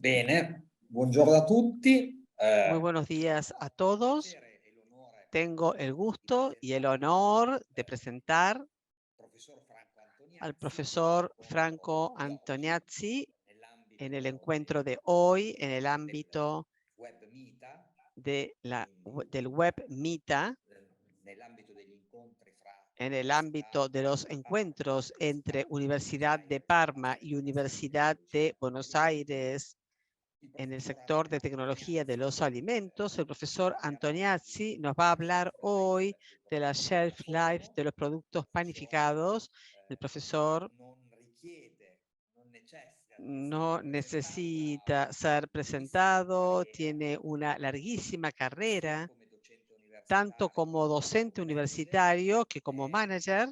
Bene, buongiorno a tutti. Muy buenos días a todos. Tengo el gusto y el honor de presentar al profesor Franco Antoniazzi en el encuentro de hoy en el ámbito del Web Mita, en el ámbito de los encuentros entre Universidad de Parma y Universidad de Buenos Aires en el sector de tecnología de los alimentos. El profesor Antoniazzi nos va a hablar hoy de la shelf life de los productos panificados. El profesor no necesita ser presentado, tiene una larguísima carrera, tanto como docente universitario que como manager.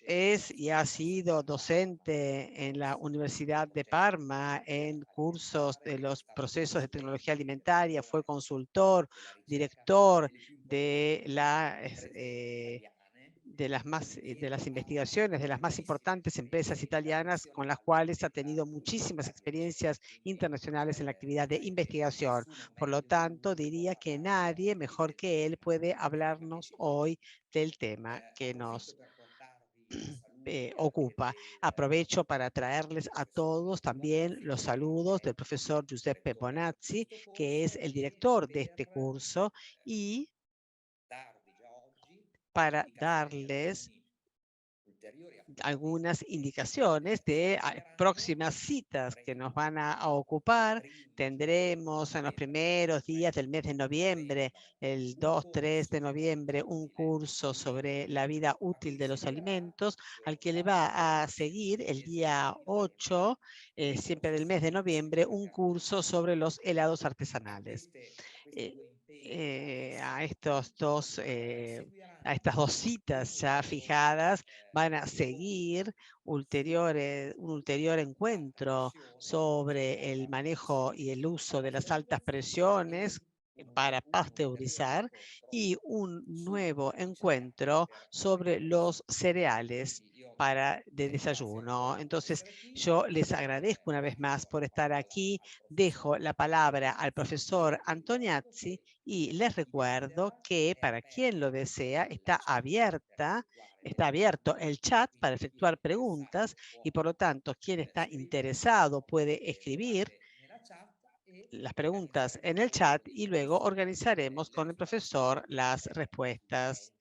Es y ha sido docente en la Universidad de Parma en cursos de los procesos de tecnología alimentaria, fue consultor, director de de las investigaciones de las más importantes empresas italianas con las cuales ha tenido muchísimas experiencias internacionales en la actividad de investigación. Por lo tanto, diría que nadie mejor que él puede hablarnos hoy del tema que nos ocupa. Aprovecho para traerles a todos también los saludos del profesor Giuseppe Bonazzi, que es el director de este curso, y para darles algunas indicaciones de próximas citas que nos van a ocupar. Tendremos en los primeros días del mes de noviembre, el 2-3 de noviembre, un curso sobre la vida útil de los alimentos, al que le va a seguir el día 8, siempre del mes de noviembre, un curso sobre los helados artesanales. A estas dos citas ya fijadas van a seguir un ulterior encuentro sobre el manejo y el uso de las altas presiones para pasteurizar y un nuevo encuentro sobre los cereales de desayuno. Entonces, yo les agradezco una vez más por estar aquí. Dejo la palabra al profesor Antoniazzi y les recuerdo que para quien lo desea está abierto el chat para efectuar preguntas y por lo tanto quien está interesado puede escribir las preguntas en el chat y luego organizaremos con el profesor las respuestas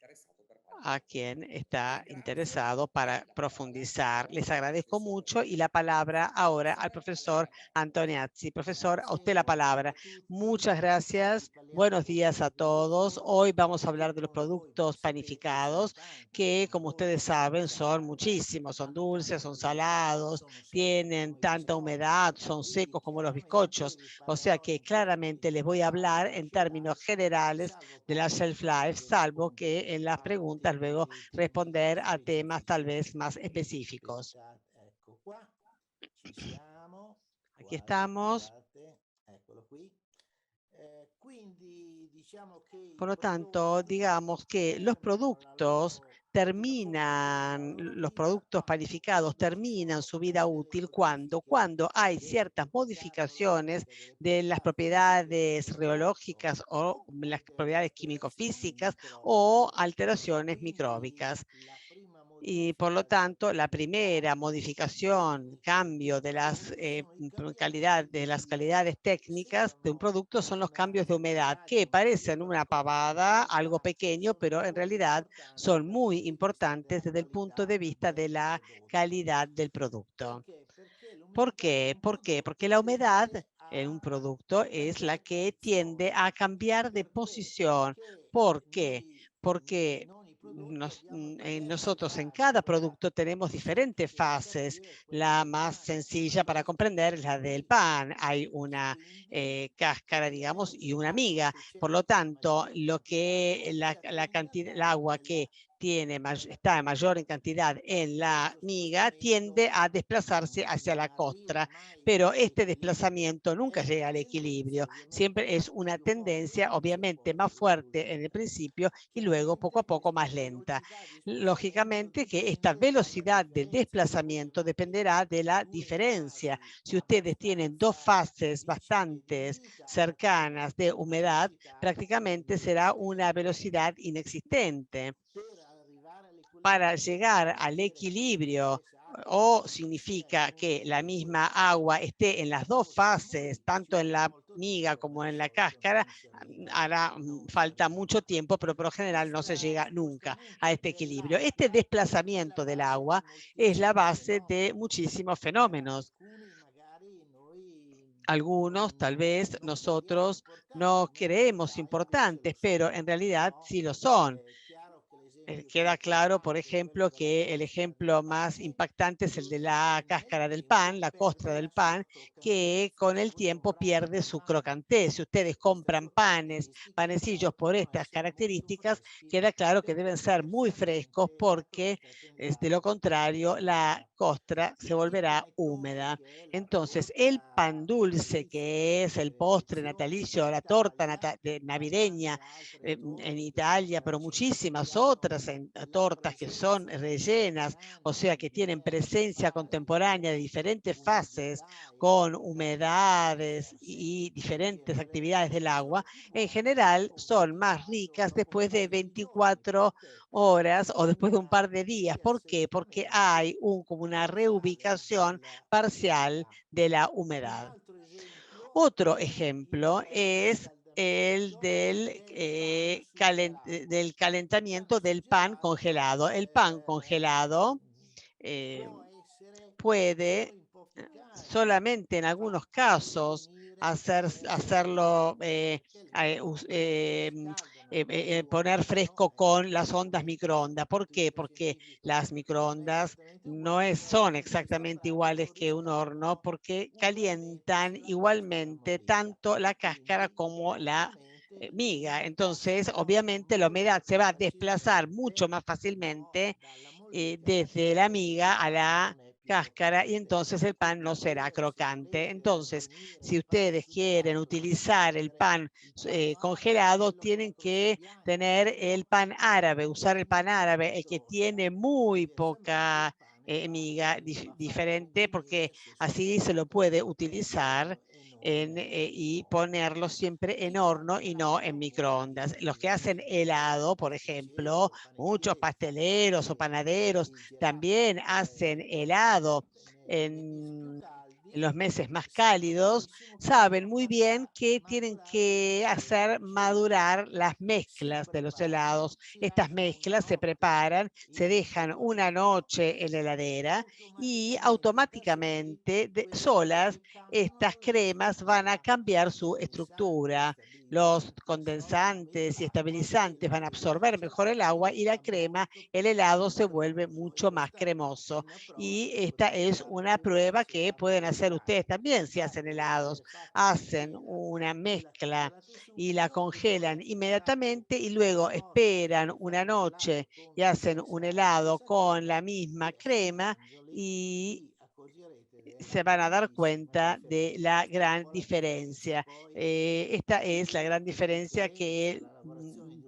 a quien está interesado para profundizar. Les agradezco mucho y la palabra ahora al profesor Antoniazzi. Profesor, a usted la palabra. Muchas gracias. Buenos días a todos. Hoy vamos a hablar de los productos panificados que, como ustedes saben, son muchísimos. Son dulces, son salados, tienen tanta humedad, son secos como los bizcochos. O sea que claramente les voy a hablar en términos generales de la shelf life, salvo que en las preguntas luego responder a temas tal vez más específicos. Aquí estamos. Por lo tanto, digamos que los productos panificados terminan su vida útil cuando hay ciertas modificaciones de las propiedades reológicas o las propiedades químico-físicas o alteraciones micróbicas. Y por lo tanto, la primera modificación, cambio de las calidades técnicas de un producto son los cambios de humedad, que parecen una pavada, algo pequeño, pero en realidad son muy importantes desde el punto de vista de la calidad del producto. ¿Por qué? ¿Por qué? Porque la humedad en un producto es la que tiende a cambiar de posición. ¿Por qué? Porque nosotros en cada producto tenemos diferentes fases. La más sencilla para comprender es la del pan. Hay una cáscara, digamos, y una miga. Por lo tanto, el agua que está mayor en cantidad en la miga, tiende a desplazarse hacia la costra, pero este desplazamiento nunca llega al equilibrio, siempre es una tendencia obviamente más fuerte en el principio y luego poco a poco más lenta. Lógicamente que esta velocidad del desplazamiento dependerá de la diferencia. Si ustedes tienen dos fases bastante cercanas de humedad, prácticamente será una velocidad inexistente. Para llegar al equilibrio, o significa que la misma agua esté en las dos fases, tanto en la miga como en la cáscara, hará falta mucho tiempo, pero por lo general no se llega nunca a este equilibrio. Este desplazamiento del agua es la base de muchísimos fenómenos. Algunos, tal vez, nosotros no creemos importantes, pero en realidad sí lo son. Queda claro, por ejemplo, que el ejemplo más impactante es el de la cáscara del pan, la costra del pan, que con el tiempo pierde su crocantez. Si ustedes compran panecillos por estas características, queda claro que deben ser muy frescos porque, de lo contrario, la costra se volverá húmeda. Entonces, el pan dulce, que es el postre natalicio, la torta navideña en Italia, pero muchísimas otras tortas que son rellenas, o sea, que tienen presencia contemporánea de diferentes fases con humedades y diferentes actividades del agua, en general son más ricas después de 24 horas o después de un par de días. ¿Por qué? Porque hay como una reubicación parcial de la humedad. Otro ejemplo es el del calentamiento del pan congelado. El pan congelado puede solamente en algunos casos hacerlo, poner fresco con las ondas microondas. ¿Por qué? Porque las microondas no son exactamente iguales que un horno, porque calientan igualmente tanto la cáscara como la miga. Entonces, obviamente, la humedad se va a desplazar mucho más fácilmente desde la miga a la cáscara y entonces el pan no será crocante. Entonces, si ustedes quieren utilizar el pan congelado, tienen que tener el pan árabe, usar el pan árabe, el que tiene muy poca miga diferente, porque así se lo puede utilizar y ponerlo siempre en horno y no en microondas. Los que hacen helado, por ejemplo, muchos pasteleros o panaderos también hacen helado en los meses más cálidos, saben muy bien que tienen que hacer madurar las mezclas de los helados. Estas mezclas se preparan, se dejan una noche en la heladera y automáticamente solas estas cremas van a cambiar su estructura. Los condensantes y estabilizantes van a absorber mejor el agua y la crema, el helado se vuelve mucho más cremoso. Y esta es una prueba que pueden hacer ustedes también si hacen helados. Hacen una mezcla y la congelan inmediatamente y luego esperan una noche y hacen un helado con la misma crema y se van a dar cuenta de la gran diferencia. Esta es la gran diferencia que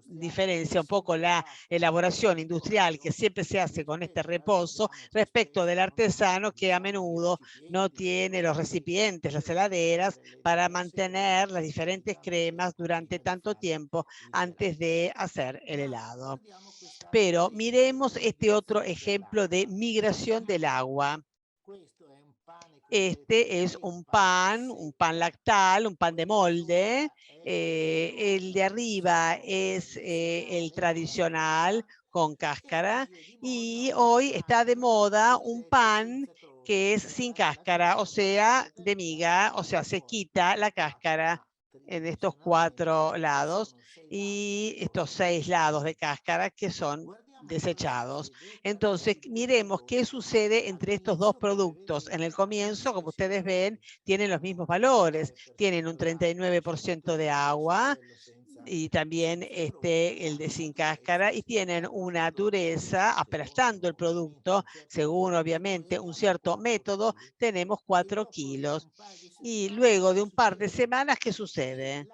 diferencia un poco la elaboración industrial que siempre se hace con este reposo respecto del artesano que a menudo no tiene los recipientes, las heladeras para mantener las diferentes cremas durante tanto tiempo antes de hacer el helado. Pero miremos este otro ejemplo de migración del agua. Este es un pan lactal, un pan de molde. El de arriba es el tradicional con cáscara y hoy está de moda un pan que es sin cáscara, o sea, de miga, o sea, se quita la cáscara en estos 4 lados y estos 6 lados de cáscara que son desechados. Entonces, miremos qué sucede entre estos dos productos. En el comienzo, como ustedes ven, tienen los mismos valores. Tienen un 39% de agua, y también el de sin cáscara, y tienen una dureza, aplastando el producto, según obviamente un cierto método, tenemos 4 kilos. Y luego de un par de semanas, ¿qué sucede?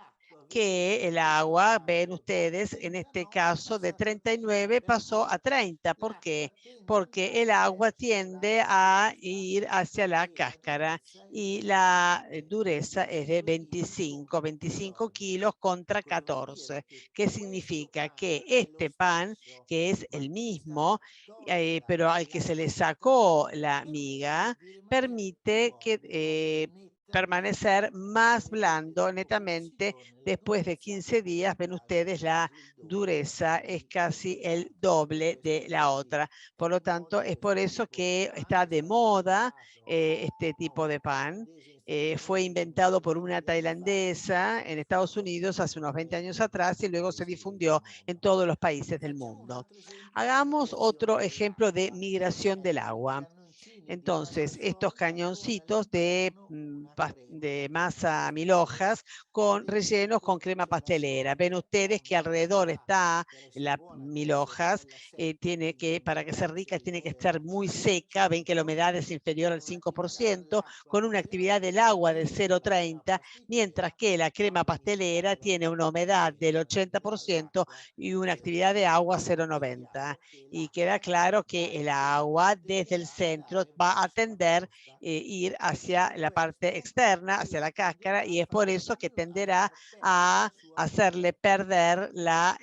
Que el agua, ven ustedes, en este caso de 39 pasó a 30. ¿Por qué? Porque el agua tiende a ir hacia la cáscara y la dureza es de 25 kilos contra 14. ¿Qué significa? Que este pan, que es el mismo, pero al que se le sacó la miga, permite que permanecer más blando netamente después de 15 días. Ven ustedes, la dureza es casi el doble de la otra. Por lo tanto, es por eso que está de moda este tipo de pan. Fue inventado por una tailandesa en Estados Unidos hace unos 20 años atrás y luego se difundió en todos los países del mundo. Hagamos otro ejemplo de migración del agua. Entonces, estos cañoncitos de masa 1000 hojas rellenos con crema pastelera. Ven ustedes que alrededor está la 1000 hojas. Para que sea rica, tiene que estar muy seca. Ven que la humedad es inferior al 5%, con una actividad del agua de 0,30, mientras que la crema pastelera tiene una humedad del 80% y una actividad de agua 0,90. Y queda claro que el agua desde el centro va a tender a ir hacia la parte externa, hacia la cáscara, y es por eso que tenderá a hacerle perder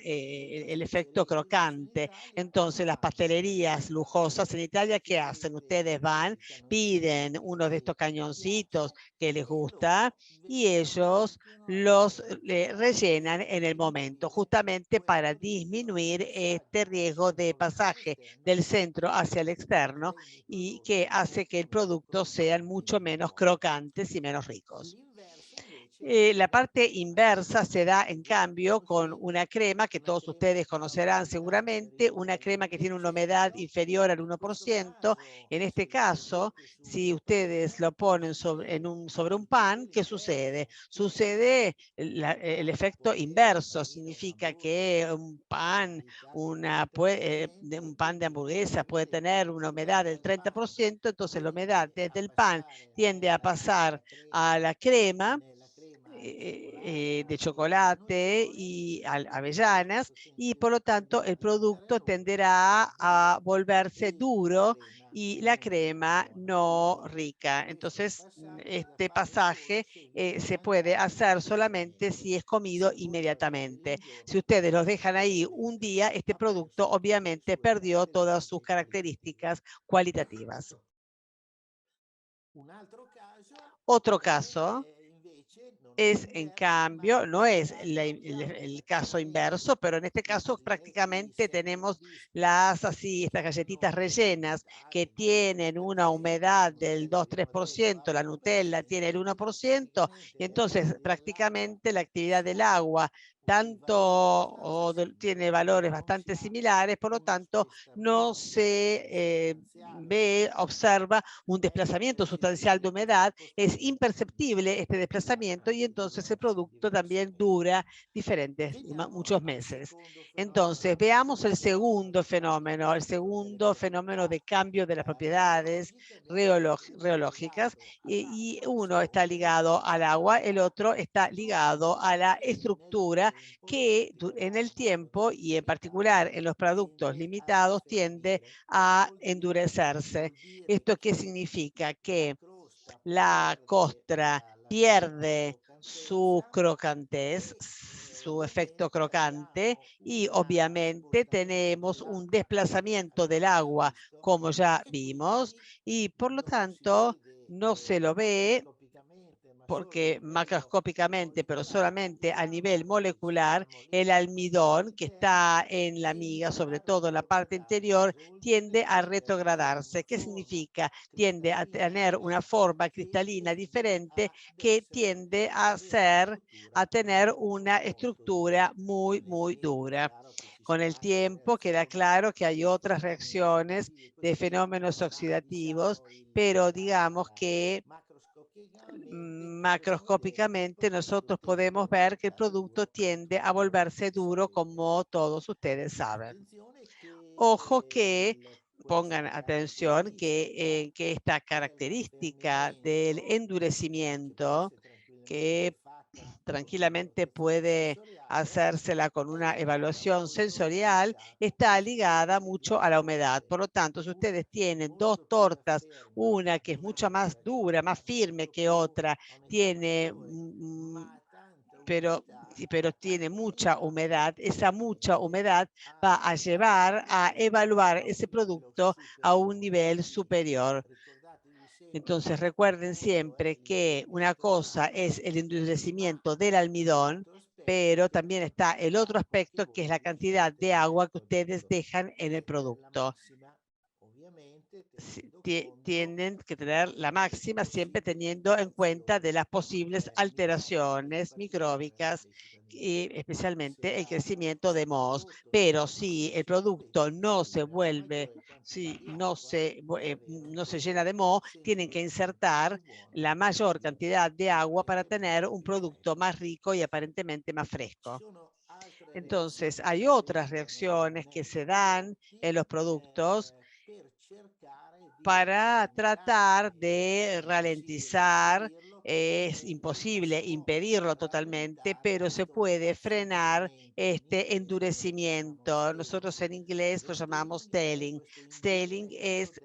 el efecto crocante. Entonces, las pastelerías lujosas en Italia, ¿qué hacen? Ustedes van, piden uno de estos cañoncitos que les gusta y ellos los rellenan en el momento, justamente para disminuir este riesgo de pasaje del centro hacia el externo, y que hace que el producto sean mucho menos crocantes y menos ricos. La parte inversa se da, en cambio, con una crema que todos ustedes conocerán seguramente, una crema que tiene una humedad inferior al 1%. En este caso, si ustedes lo ponen sobre un pan, ¿qué sucede? Sucede el efecto inverso. Significa que un pan de hamburguesa puede tener una humedad del 30%, entonces la humedad desde el pan tiende a pasar a la crema de chocolate y avellanas, y por lo tanto el producto tenderá a volverse duro y la crema no rica. Entonces, este pasaje se puede hacer solamente si es comido inmediatamente. Si ustedes los dejan ahí un día, este producto obviamente perdió todas sus características cualitativas. Otro caso es, en cambio, no es el caso inverso, pero en este caso prácticamente tenemos estas galletitas rellenas que tienen una humedad del 2-3%, la Nutella tiene el 1%, y entonces prácticamente la actividad del agua tiene valores bastante similares, por lo tanto no se observa un desplazamiento sustancial de humedad, es imperceptible este desplazamiento, y entonces el producto también dura muchos meses. Entonces, veamos el segundo fenómeno de cambio de las propiedades reológicas, y uno está ligado al agua, el otro está ligado a la estructura que en el tiempo y en particular en los productos limitados tiende a endurecerse. ¿Esto qué significa? Que la costra pierde su crocantez, su efecto crocante, y obviamente tenemos un desplazamiento del agua, como ya vimos, y por lo tanto no se lo ve porque macroscópicamente, pero solamente a nivel molecular, el almidón que está en la miga, sobre todo en la parte interior, tiende a retrogradarse. ¿Qué significa? Tiende a tener una forma cristalina diferente que tiende a tener una estructura muy, muy dura. Con el tiempo queda claro que hay otras reacciones de fenómenos oxidativos, pero digamos que macroscópicamente nosotros podemos ver que el producto tiende a volverse duro, como todos ustedes saben. Ojo que pongan atención que esta característica del endurecimiento, que tranquilamente puede hacérsela con una evaluación sensorial, está ligada mucho a la humedad. Por lo tanto, si ustedes tienen dos tortas, una que es mucho más dura, más firme que otra, tiene pero tiene mucha humedad, esa mucha humedad va a llevar a evaluar ese producto a un nivel superior. Entonces recuerden siempre que una cosa es el endurecimiento del almidón, pero también está el otro aspecto, que es la cantidad de agua que ustedes dejan en el producto. Tienen que tener la máxima, siempre teniendo en cuenta de las posibles alteraciones micróbicas y especialmente el crecimiento de mohos. Pero si el producto no se vuelve, si no se llena de moho, tienen que insertar la mayor cantidad de agua para tener un producto más rico y aparentemente más fresco. Entonces, hay otras reacciones que se dan en los productos para tratar de ralentizar. Es imposible impedirlo totalmente, pero se puede frenar este endurecimiento. Nosotros en inglés lo llamamos tailing. Tailing es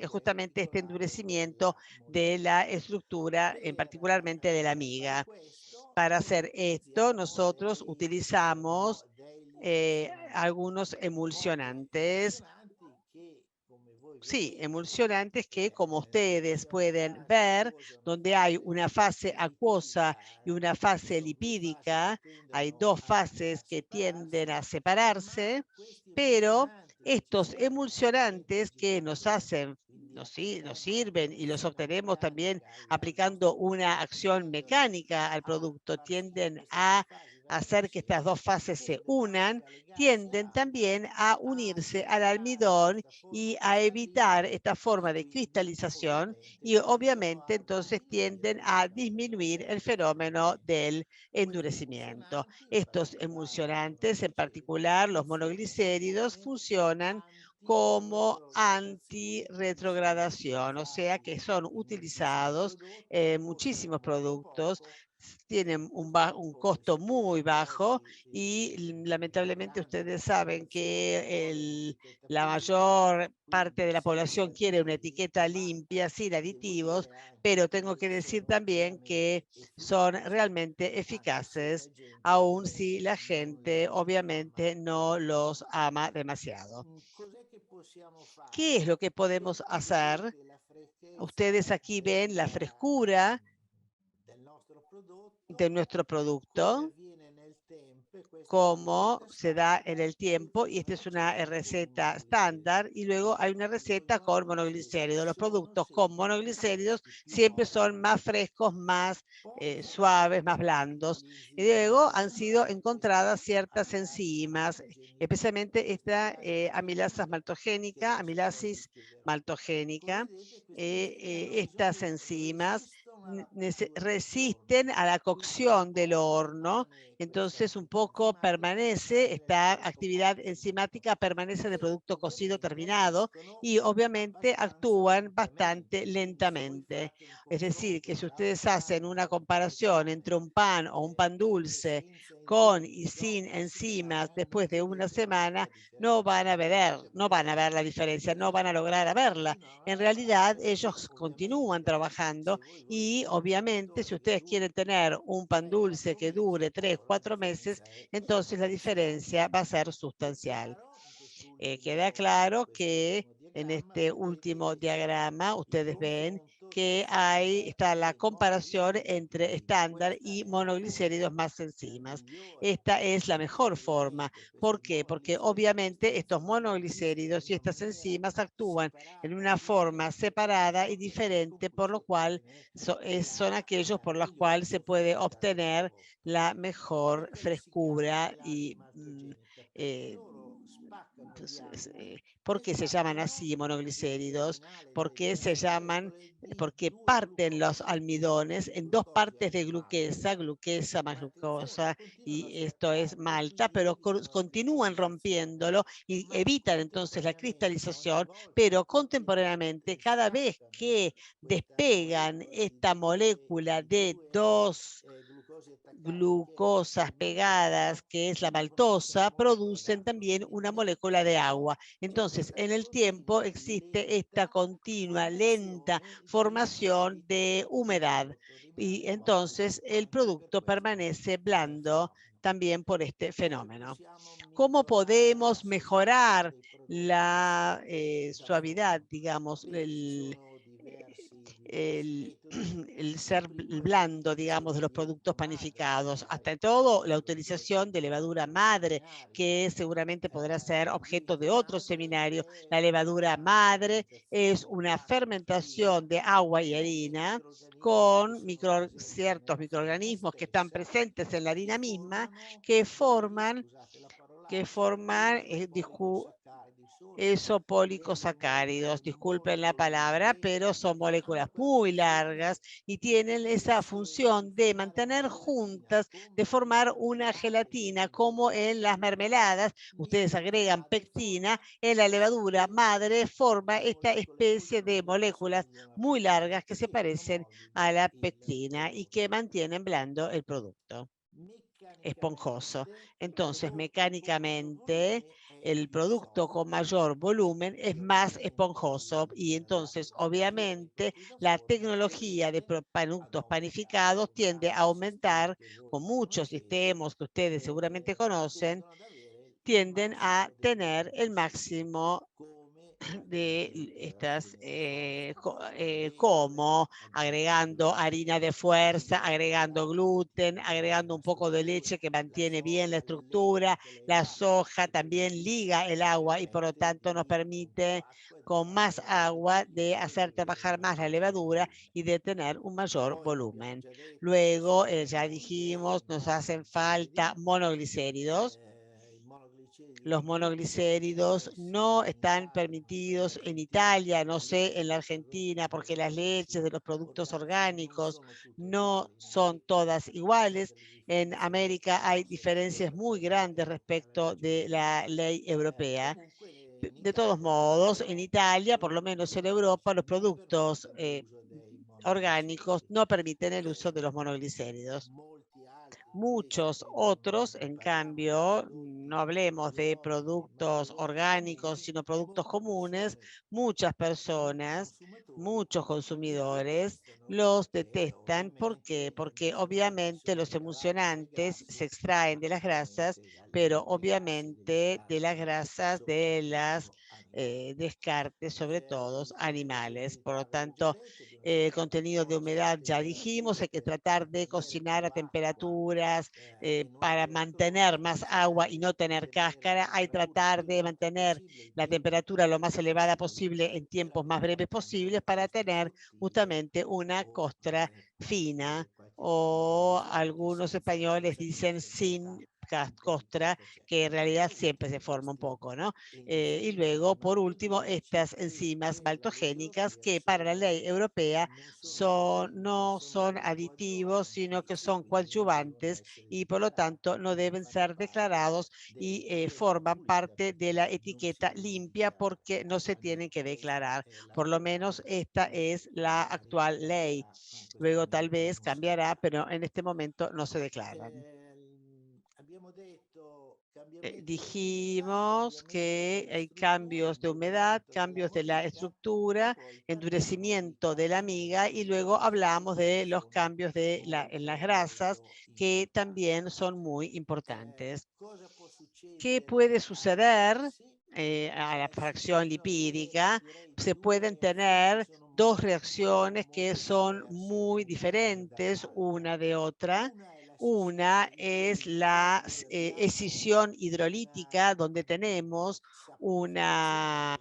justamente este endurecimiento de la estructura, particularmente de la miga. Para hacer esto, nosotros utilizamos algunos emulsionantes. Sí, emulsionantes que, como ustedes pueden ver, donde hay una fase acuosa y una fase lipídica, hay dos fases que tienden a separarse, pero estos emulsionantes que nos sirven y los obtenemos también aplicando una acción mecánica al producto, tienden a hacer que estas dos fases se unan, tienden también a unirse al almidón y a evitar esta forma de cristalización, y obviamente entonces tienden a disminuir el fenómeno del endurecimiento. Estos emulsionantes, en particular los monoglicéridos, funcionan como antirretrogradación, o sea que son utilizados en muchísimos productos, tienen un costo muy bajo y lamentablemente ustedes saben que la mayor parte de la población quiere una etiqueta limpia, sin aditivos, pero tengo que decir también que son realmente eficaces, aun si la gente obviamente no los ama demasiado. ¿Qué es lo que podemos hacer? Ustedes aquí ven la frescura de nuestro producto, cómo se da en el tiempo, y esta es una receta estándar, y luego hay una receta con monoglicéridos. Los productos con monoglicéridos siempre son más frescos, más suaves, más blandos. Y luego han sido encontradas ciertas enzimas, especialmente esta amilasis maltogénica. Estas enzimas resisten a la cocción del horno, entonces un poco permanece, esta actividad enzimática permanece en el producto cocido terminado y obviamente actúan bastante lentamente. Es decir, que si ustedes hacen una comparación entre un pan o un pan dulce con y sin enzimas después de una semana, no van a ver la diferencia, no van a lograr verla. En realidad, ellos continúan trabajando y obviamente si ustedes quieren tener un pan dulce que dure 3, 4 meses, entonces la diferencia va a ser sustancial. Queda claro que en este último diagrama ustedes ven que está la comparación entre estándar y monoglicéridos más enzimas. Esta es la mejor forma. ¿Por qué? Porque obviamente estos monoglicéridos y estas enzimas actúan en una forma separada y diferente, por lo cual son aquellos por los cuales se puede obtener la mejor frescura y ¿Por qué se llaman así monoglicéridos? Porque se llaman, porque parten los almidones en dos partes de gluquesa más glucosa, y esto es malta, pero continúan rompiéndolo y evitan entonces la cristalización, pero contemporáneamente, cada vez que despegan esta molécula de dos glucosas pegadas, que es la maltosa, producen también una molécula de agua. Entonces, en el tiempo existe esta continua, lenta formación de humedad y entonces el producto permanece blando también por este fenómeno. ¿Cómo podemos mejorar la suavidad, digamos, el ser blando, digamos, de los productos panificados? Hasta todo, la utilización de levadura madre, que seguramente podrá ser objeto de otro seminario. La levadura madre es una fermentación de agua y harina con ciertos microorganismos que están presentes en la harina misma, que forman isopolicosacáridos, disculpen la palabra, pero son moléculas muy largas y tienen esa función de mantener juntas, de formar una gelatina, como en las mermeladas. Ustedes agregan pectina, en la levadura madre forma esta especie de moléculas muy largas que se parecen a la pectina y que mantienen blando el producto, esponjoso. Entonces, mecánicamente, el producto con mayor volumen es más esponjoso y entonces, obviamente, la tecnología de productos panificados tiende a aumentar con muchos sistemas que ustedes seguramente conocen, tienden a tener el máximo de estas, como agregando harina de fuerza, agregando gluten, agregando un poco de leche que mantiene bien la estructura. La soja también liga el agua y por lo tanto nos permite con más agua de hacer trabajar más la levadura y de tener un mayor volumen. Luego, ya dijimos, nos hacen falta monoglicéridos. Los monoglicéridos no están permitidos en Italia, no sé, en la Argentina, porque las leches de los productos orgánicos no son todas iguales. En América hay diferencias muy grandes respecto de la ley europea. De todos modos, en Italia, por lo menos en Europa, los productos orgánicos no permiten el uso de los monoglicéridos. Muchos otros, en cambio, no hablemos de productos orgánicos, sino productos comunes, muchas personas, muchos consumidores los detestan. ¿Por qué? Porque obviamente los emulsionantes se extraen de las grasas, pero obviamente de las grasas de las descartes, sobre todo animales. Por lo tanto, contenido de humedad, ya dijimos, hay que tratar de cocinar a temperaturas para mantener más agua y no tener cáscara. Hay que tratar de mantener la temperatura lo más elevada posible en tiempos más breves posibles para tener justamente una costra fina, o algunos españoles dicen sin costra, que en realidad siempre se forma un poco, ¿no? Y luego, por último, estas enzimas maltogénicas, que para la ley europea no son aditivos, sino que son coadyuvantes y por lo tanto no deben ser declarados y forman parte de la etiqueta limpia porque no se tienen que declarar. Por lo menos esta es la actual ley. Luego tal vez cambiará, pero en este momento no se declaran. Dijimos que hay cambios de humedad, cambios de la estructura, endurecimiento de la miga, y luego hablamos de los cambios en las grasas, que también son muy importantes. ¿Qué puede suceder a la fracción lipídica? Se pueden tener dos reacciones que son muy diferentes una de otra. Una es la escisión hidrolítica, donde tenemos una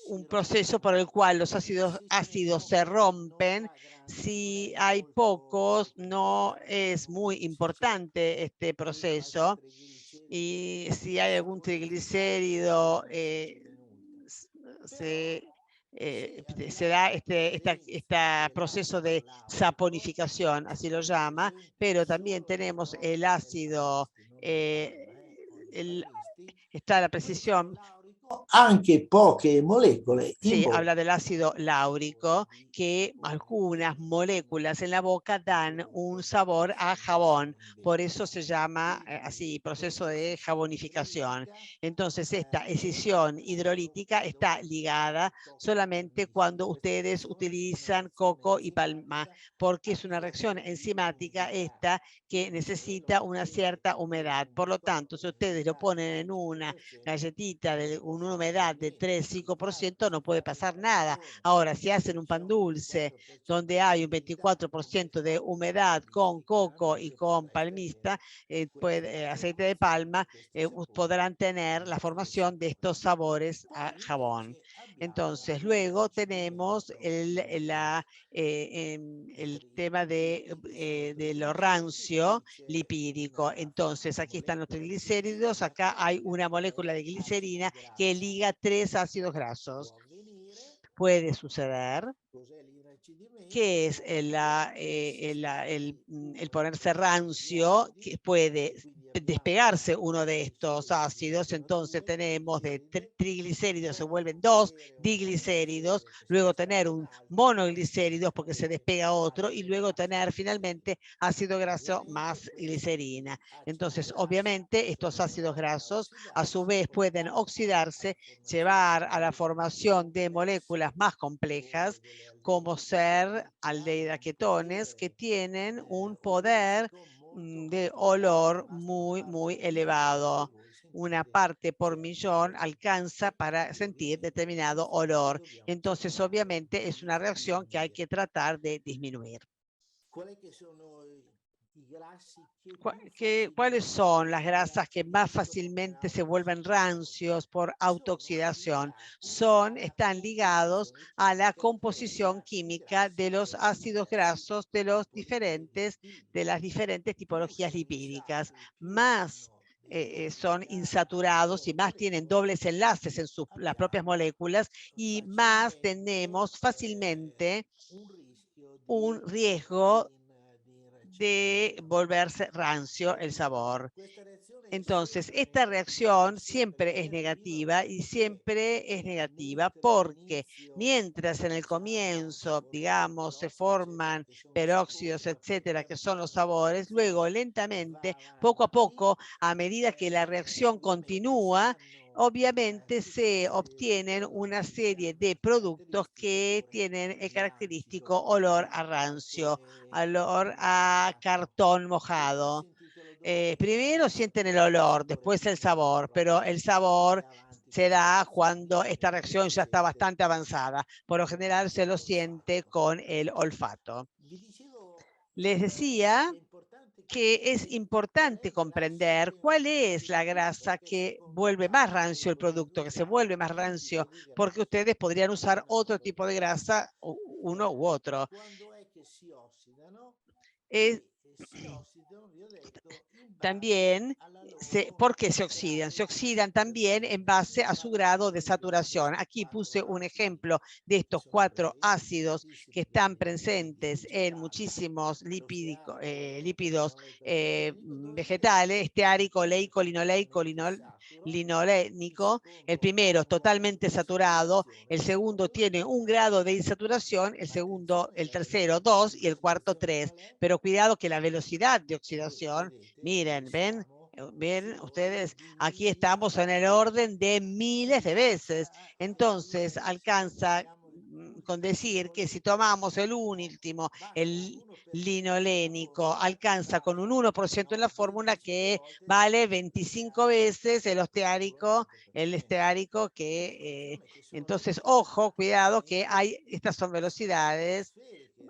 un proceso por el cual los ácidos se rompen. Si hay pocos, no es muy importante este proceso. Y si hay algún triglicérido, se da este proceso de saponificación, así lo llama, pero también tenemos el ácido, está la precisión. Anche poche molecole in Sí, bocca. habla del ácido láurico, que algunas moléculas en la boca dan un sabor a jabón. Por eso se llama así, proceso de jabonificación. Entonces, esta escisión hidrolítica está ligada solamente cuando ustedes utilizan coco y palma, porque es una reacción enzimática esta que necesita una cierta humedad. Por lo tanto, si ustedes lo ponen en una galletita de una humedad de 3-5%, no puede pasar nada. Ahora, si hacen un pan dulce donde hay un 24% de humedad con coco y con palmista, aceite de palma, podrán tener la formación de estos sabores a jabón. Entonces, luego tenemos el tema de lo rancio lipídico. Entonces, aquí están los triglicéridos, acá hay una molécula de glicerina que liga 3 ácidos grasos. Puede suceder que es el ponerse rancio, que puede despegarse uno de estos ácidos. Entonces tenemos de triglicéridos se vuelven 2 diglicéridos, luego tener un monoglicéridos porque se despega otro, y luego tener finalmente ácido graso más glicerina. Entonces, obviamente, estos ácidos grasos a su vez pueden oxidarse, llevar a la formación de moléculas más complejas, como ser aldehidaketones, que tienen un poder de olor muy, muy elevado. Una parte por millón alcanza para sentir determinado olor. Entonces, obviamente, es una reacción que hay que tratar de disminuir. ¿Cuáles son las grasas que más fácilmente se vuelven rancios por autooxidación? Están ligados a la composición química de los ácidos grasos de las diferentes tipologías lipídicas. Más son insaturados y más tienen dobles enlaces en las propias moléculas, y más tenemos fácilmente un riesgo de volverse rancio el sabor. Entonces, esta reacción siempre es negativa, y siempre es negativa porque mientras en el comienzo, digamos, se forman peróxidos, etcétera, que son los sabores, luego lentamente, poco a poco, a medida que la reacción continúa, obviamente se obtienen una serie de productos que tienen el característico olor a rancio, olor a cartón mojado. Primero sienten el olor, después el sabor, pero el sabor se da cuando esta reacción ya está bastante avanzada. Por lo general se lo siente con el olfato. Les decía que es importante comprender cuál es la grasa que vuelve más rancio el producto, que se vuelve más rancio, porque ustedes podrían usar otro tipo de grasa, uno u otro. También, ¿por qué se oxidan? Se oxidan también en base a su grado de saturación. Aquí puse un ejemplo de estos 4 ácidos que están presentes en muchísimos lípidos vegetales: esteárico, leico, linoleico, linolénico. El primero totalmente saturado, el segundo tiene un grado de insaturación, el tercero 2 y el cuarto 3. Pero cuidado que la velocidad de oxidación, miren, ven ustedes, aquí estamos en el orden de miles de veces. Entonces alcanza con decir que si tomamos el último, el linolénico, alcanza con un 1% en la fórmula, que vale 25 veces el esteárico, que entonces, ojo, cuidado, que estas son velocidades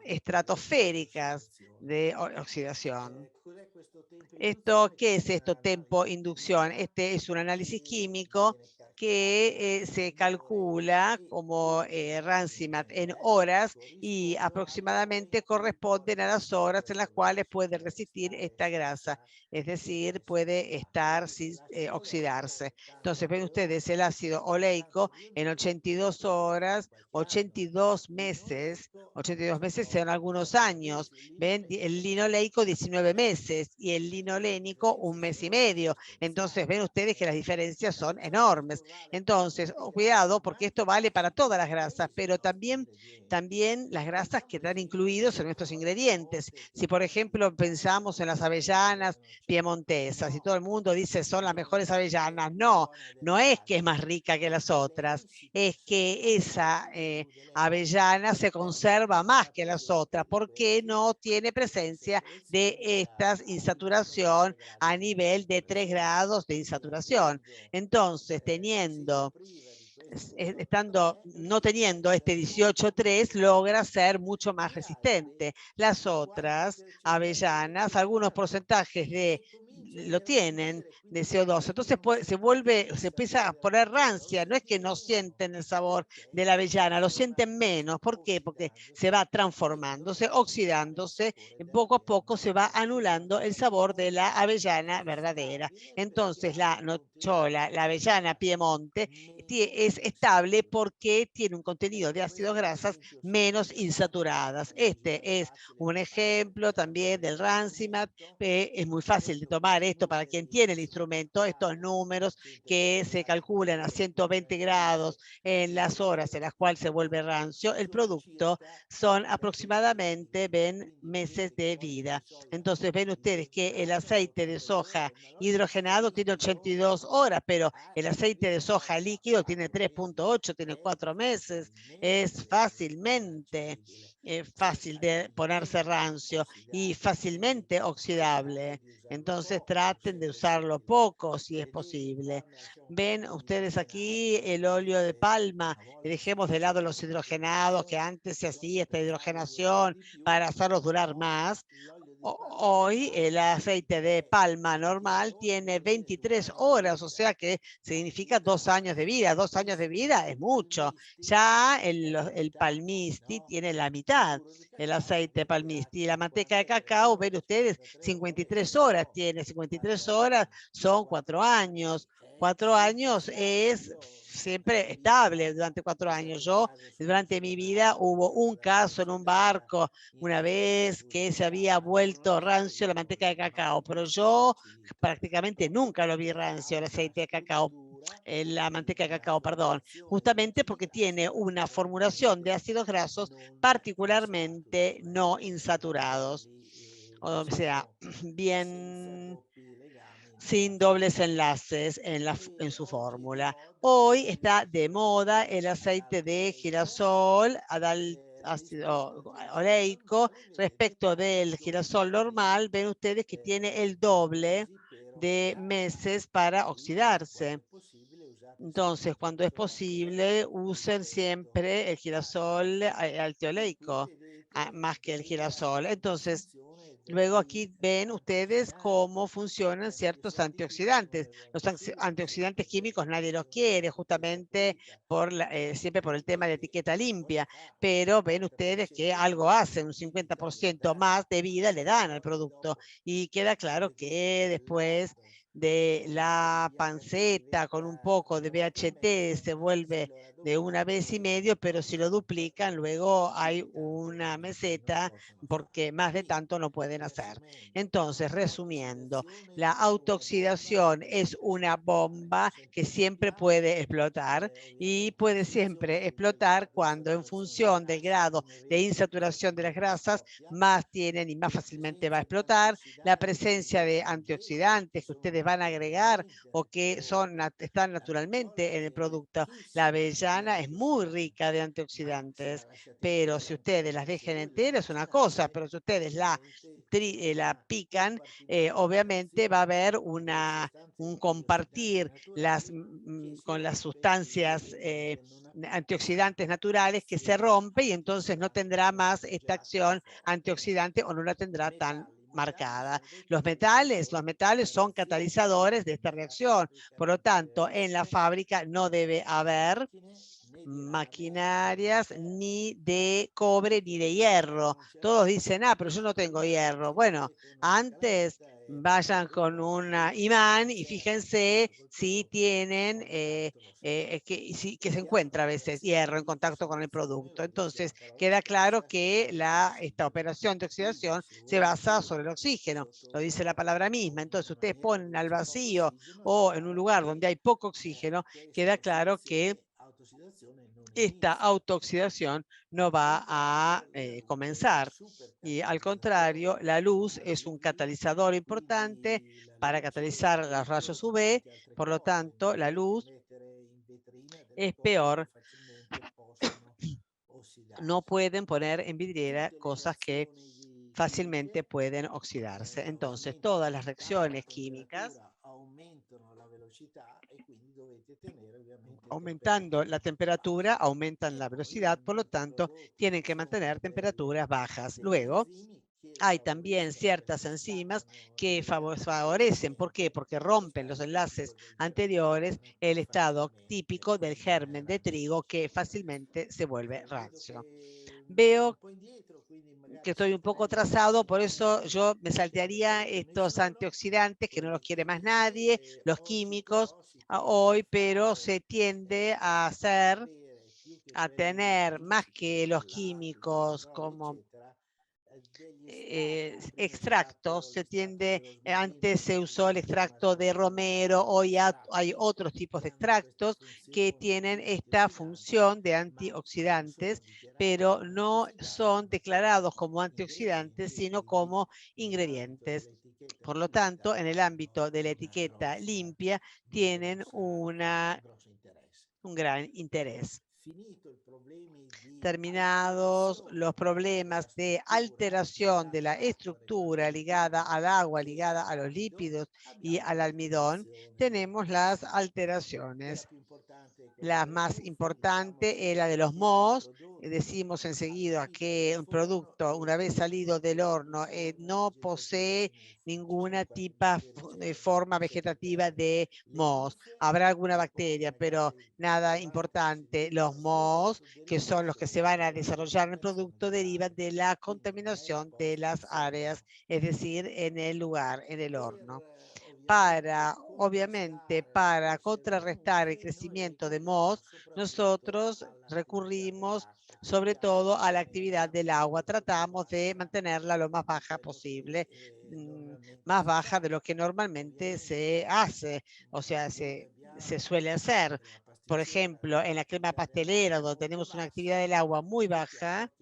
estratosféricas de oxidación. ¿Qué es esto? Tempo inducción. Este es un análisis químico que se calcula como Rancimat en horas y aproximadamente corresponden a las horas en las cuales puede resistir esta grasa, es decir, puede estar sin oxidarse. Entonces, ven ustedes el ácido oleico en 82 horas, 82 meses son algunos años. Ven, el linoleico 19 meses y el linolénico 1 mes y medio. Entonces, ven ustedes que las diferencias son enormes. Entonces, cuidado, porque esto vale para todas las grasas, pero también las grasas que están incluidos en nuestros ingredientes. Si, por ejemplo, pensamos en las avellanas piemontesas y todo el mundo dice son las mejores avellanas, no, no es que es más rica que las otras, es que esa avellana se conserva más que las otras porque no tiene presencia de esta insaturación a nivel de 3 grados de insaturación. Entonces, no teniendo este 18,3, logra ser mucho más resistente. Las otras avellanas, algunos porcentajes lo tienen de CO2, entonces se empieza a poner rancia, no es que no sienten el sabor de la avellana, lo sienten menos. ¿Por qué? Porque se va transformándose, oxidándose, poco a poco se va anulando el sabor de la avellana verdadera. Entonces la nochola, la avellana Piemonte, es estable porque tiene un contenido de ácidos grasas menos insaturadas. Este es un ejemplo también del Rancimat. Es muy fácil de tomar esto para quien tiene el instrumento, estos números que se calculan a 120 grados en las horas en las cuales se vuelve rancio. El producto son aproximadamente, ven, meses de vida. Entonces ven ustedes que el aceite de soja hidrogenado tiene 82 horas, pero el aceite de soja líquido tiene 3,8, tiene 4 meses. Es fácilmente fácil de ponerse rancio y fácilmente oxidable. Entonces traten de usarlo poco si es posible. Ven ustedes aquí el óleo de palma. Dejemos de lado los hidrogenados, que antes se hacía esta hidrogenación para hacerlos durar más. Hoy el aceite de palma normal tiene 23 horas, o sea que significa 2 años de vida. 2 años de vida es mucho. Ya el palmisti tiene la mitad, el aceite palmisti. La manteca de cacao, ven ustedes, 53 horas tiene. 53 horas son 4 años. 4 años es siempre estable durante 4 años. Yo, durante mi vida, hubo un caso en un barco una vez que se había vuelto rancio la manteca de cacao, pero yo prácticamente nunca lo vi rancio el aceite de cacao, la manteca de cacao, perdón, justamente porque tiene una formulación de ácidos grasos particularmente no insaturados, o sea, bien sin dobles enlaces en su fórmula. Hoy está de moda el aceite de girasol, ácido oleico, respecto del girasol normal. Ven ustedes que tiene el doble de meses para oxidarse. Entonces, cuando es posible, usen siempre el girasol alteoleico, más que el girasol. Entonces, luego aquí ven ustedes cómo funcionan ciertos antioxidantes. Los antioxidantes químicos nadie los quiere, justamente siempre por el tema de etiqueta limpia, pero ven ustedes que algo hacen, un 50% más de vida le dan al producto y queda claro que después de la panceta con un poco de BHT se vuelve de 1 vez y medio, pero si lo duplican luego hay una meseta porque más de tanto no pueden hacer. Entonces, resumiendo, la autooxidación es una bomba que siempre puede explotar y puede siempre explotar cuando en función del grado de insaturación de las grasas más tienen y más fácilmente va a explotar. La presencia de antioxidantes que ustedes van a agregar o que están naturalmente en el producto. La avellana es muy rica de antioxidantes, pero si ustedes las dejan enteras es una cosa, pero si ustedes la pican, obviamente va a haber un compartir con las sustancias antioxidantes naturales que se rompe y entonces no tendrá más esta acción antioxidante o no la tendrá tan marcada. Los metales son catalizadores de esta reacción. Por lo tanto, en la fábrica no debe haber maquinarias ni de cobre ni de hierro. Todos dicen, pero yo no tengo hierro. Bueno, antes vayan con un imán y fíjense si tienen, que se encuentra a veces hierro en contacto con el producto. Entonces, queda claro que esta operación de oxidación se basa sobre el oxígeno, lo dice la palabra misma. Entonces, ustedes ponen al vacío o en un lugar donde hay poco oxígeno, queda claro que esta autooxidación no va a comenzar. Y al contrario, la luz es un catalizador importante para catalizar los rayos UV, por lo tanto, la luz es peor. No pueden poner en vidriera cosas que fácilmente pueden oxidarse. Entonces, todas las reacciones químicas, aumentando la temperatura, aumentan la velocidad, por lo tanto, tienen que mantener temperaturas bajas. Luego, hay también ciertas enzimas que favorecen. ¿Por qué? Porque rompen los enlaces anteriores, el estado típico del germen de trigo que fácilmente se vuelve rancio. Veo que estoy un poco atrasado, por eso yo me saltearía estos antioxidantes que no los quiere más nadie, los químicos hoy, pero se tiende a tener más que los químicos como extractos, antes se usó el extracto de romero, hoy hay otros tipos de extractos que tienen esta función de antioxidantes, pero no son declarados como antioxidantes, sino como ingredientes. Por lo tanto, en el ámbito de la etiqueta limpia, tienen un gran interés. Terminados los problemas de alteración de la estructura ligada al agua, ligada a los lípidos y al almidón, tenemos las alteraciones. La más importante es la de los mohos. Decimos enseguida que un producto, una vez salido del horno, no posee ninguna forma vegetativa de mohos. Habrá alguna bacteria, pero nada importante. Los mohos, que son los que se van a desarrollar en el producto, derivan de la contaminación de las áreas, es decir, en el lugar, en el horno. Obviamente, para contrarrestar el crecimiento de mohos, nosotros recurrimos sobre todo a la actividad del agua. Tratamos de mantenerla lo más baja posible, más baja de lo que normalmente se hace, o sea, se suele hacer. Por ejemplo, en la crema pastelera, donde tenemos una actividad del agua muy baja,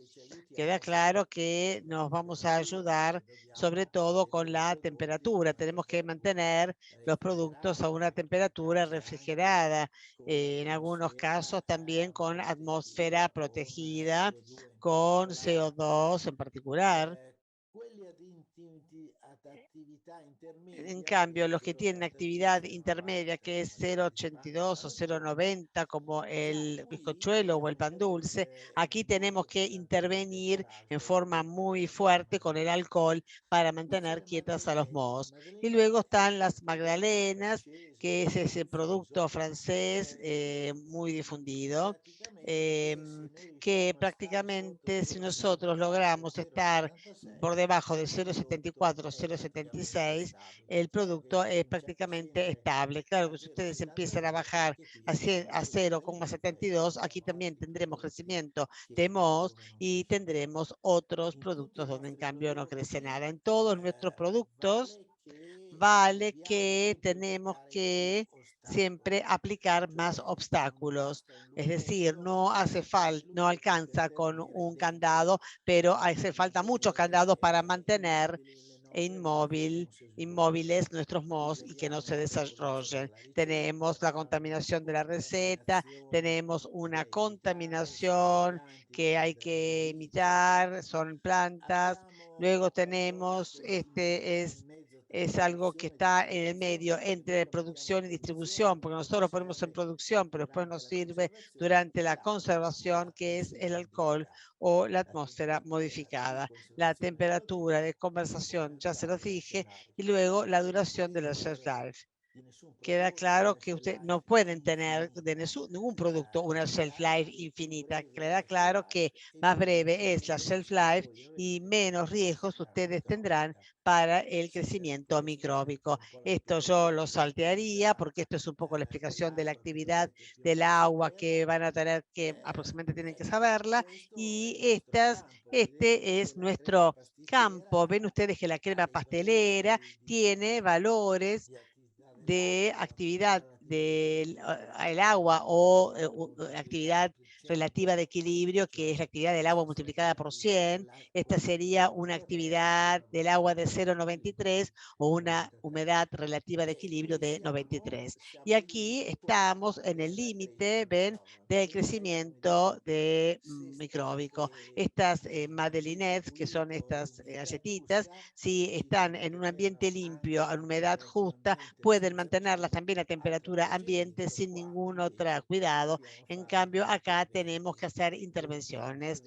queda claro que nos vamos a ayudar sobre todo con la temperatura. Tenemos que mantener los productos a una temperatura refrigerada, en algunos casos también con atmósfera protegida, con CO2 en particular. En cambio, los que tienen actividad intermedia, que es 0,82 o 0,90, como el bizcochuelo o el pan dulce, aquí tenemos que intervenir en forma muy fuerte con el alcohol para mantener quietas a los mohos. Y luego están las magdalenas, que es ese producto francés muy difundido, que prácticamente si nosotros logramos estar por debajo de 0,74, 0,76, el producto es prácticamente estable. Claro que si ustedes empiezan a bajar a 0,72, aquí también tendremos crecimiento de mohos y tendremos otros productos donde en cambio no crece nada. En todos nuestros productos vale que tenemos que siempre aplicar más obstáculos. Es decir, no hace falta, no alcanza con un candado, pero hace falta muchos candados para mantener inmóviles nuestros mohos y que no se desarrollen. Tenemos la contaminación de la receta, tenemos una contaminación que hay que imitar, son plantas. Luego tenemos es algo que está en el medio entre producción y distribución, porque nosotros lo ponemos en producción, pero después nos sirve durante la conservación, que es el alcohol o la atmósfera modificada. La temperatura de conversación, ya se los dije, y luego la duración de la shelf life. Queda claro que ustedes no pueden tener de ningún producto una shelf life infinita. Queda claro que más breve es la shelf life y menos riesgos ustedes tendrán para el crecimiento micróbico. Esto yo lo saltearía porque esto es un poco la explicación de la actividad del agua que van a tener que aproximadamente tienen que saberla, y este es nuestro campo. Ven ustedes que la crema pastelera tiene valores de actividad del el agua o actividad relativa de equilibrio, que es la actividad del agua multiplicada por 100. Esta sería una actividad del agua de 0,93 o una humedad relativa de equilibrio de 93. Y aquí estamos en el límite, ven, del crecimiento de micróbico. Estas madelinets, que son estas galletitas, si están en un ambiente limpio, en humedad justa, pueden mantenerlas también a temperatura ambiente sin ningún otro cuidado. En cambio, acá tenemos que hacer intervenciones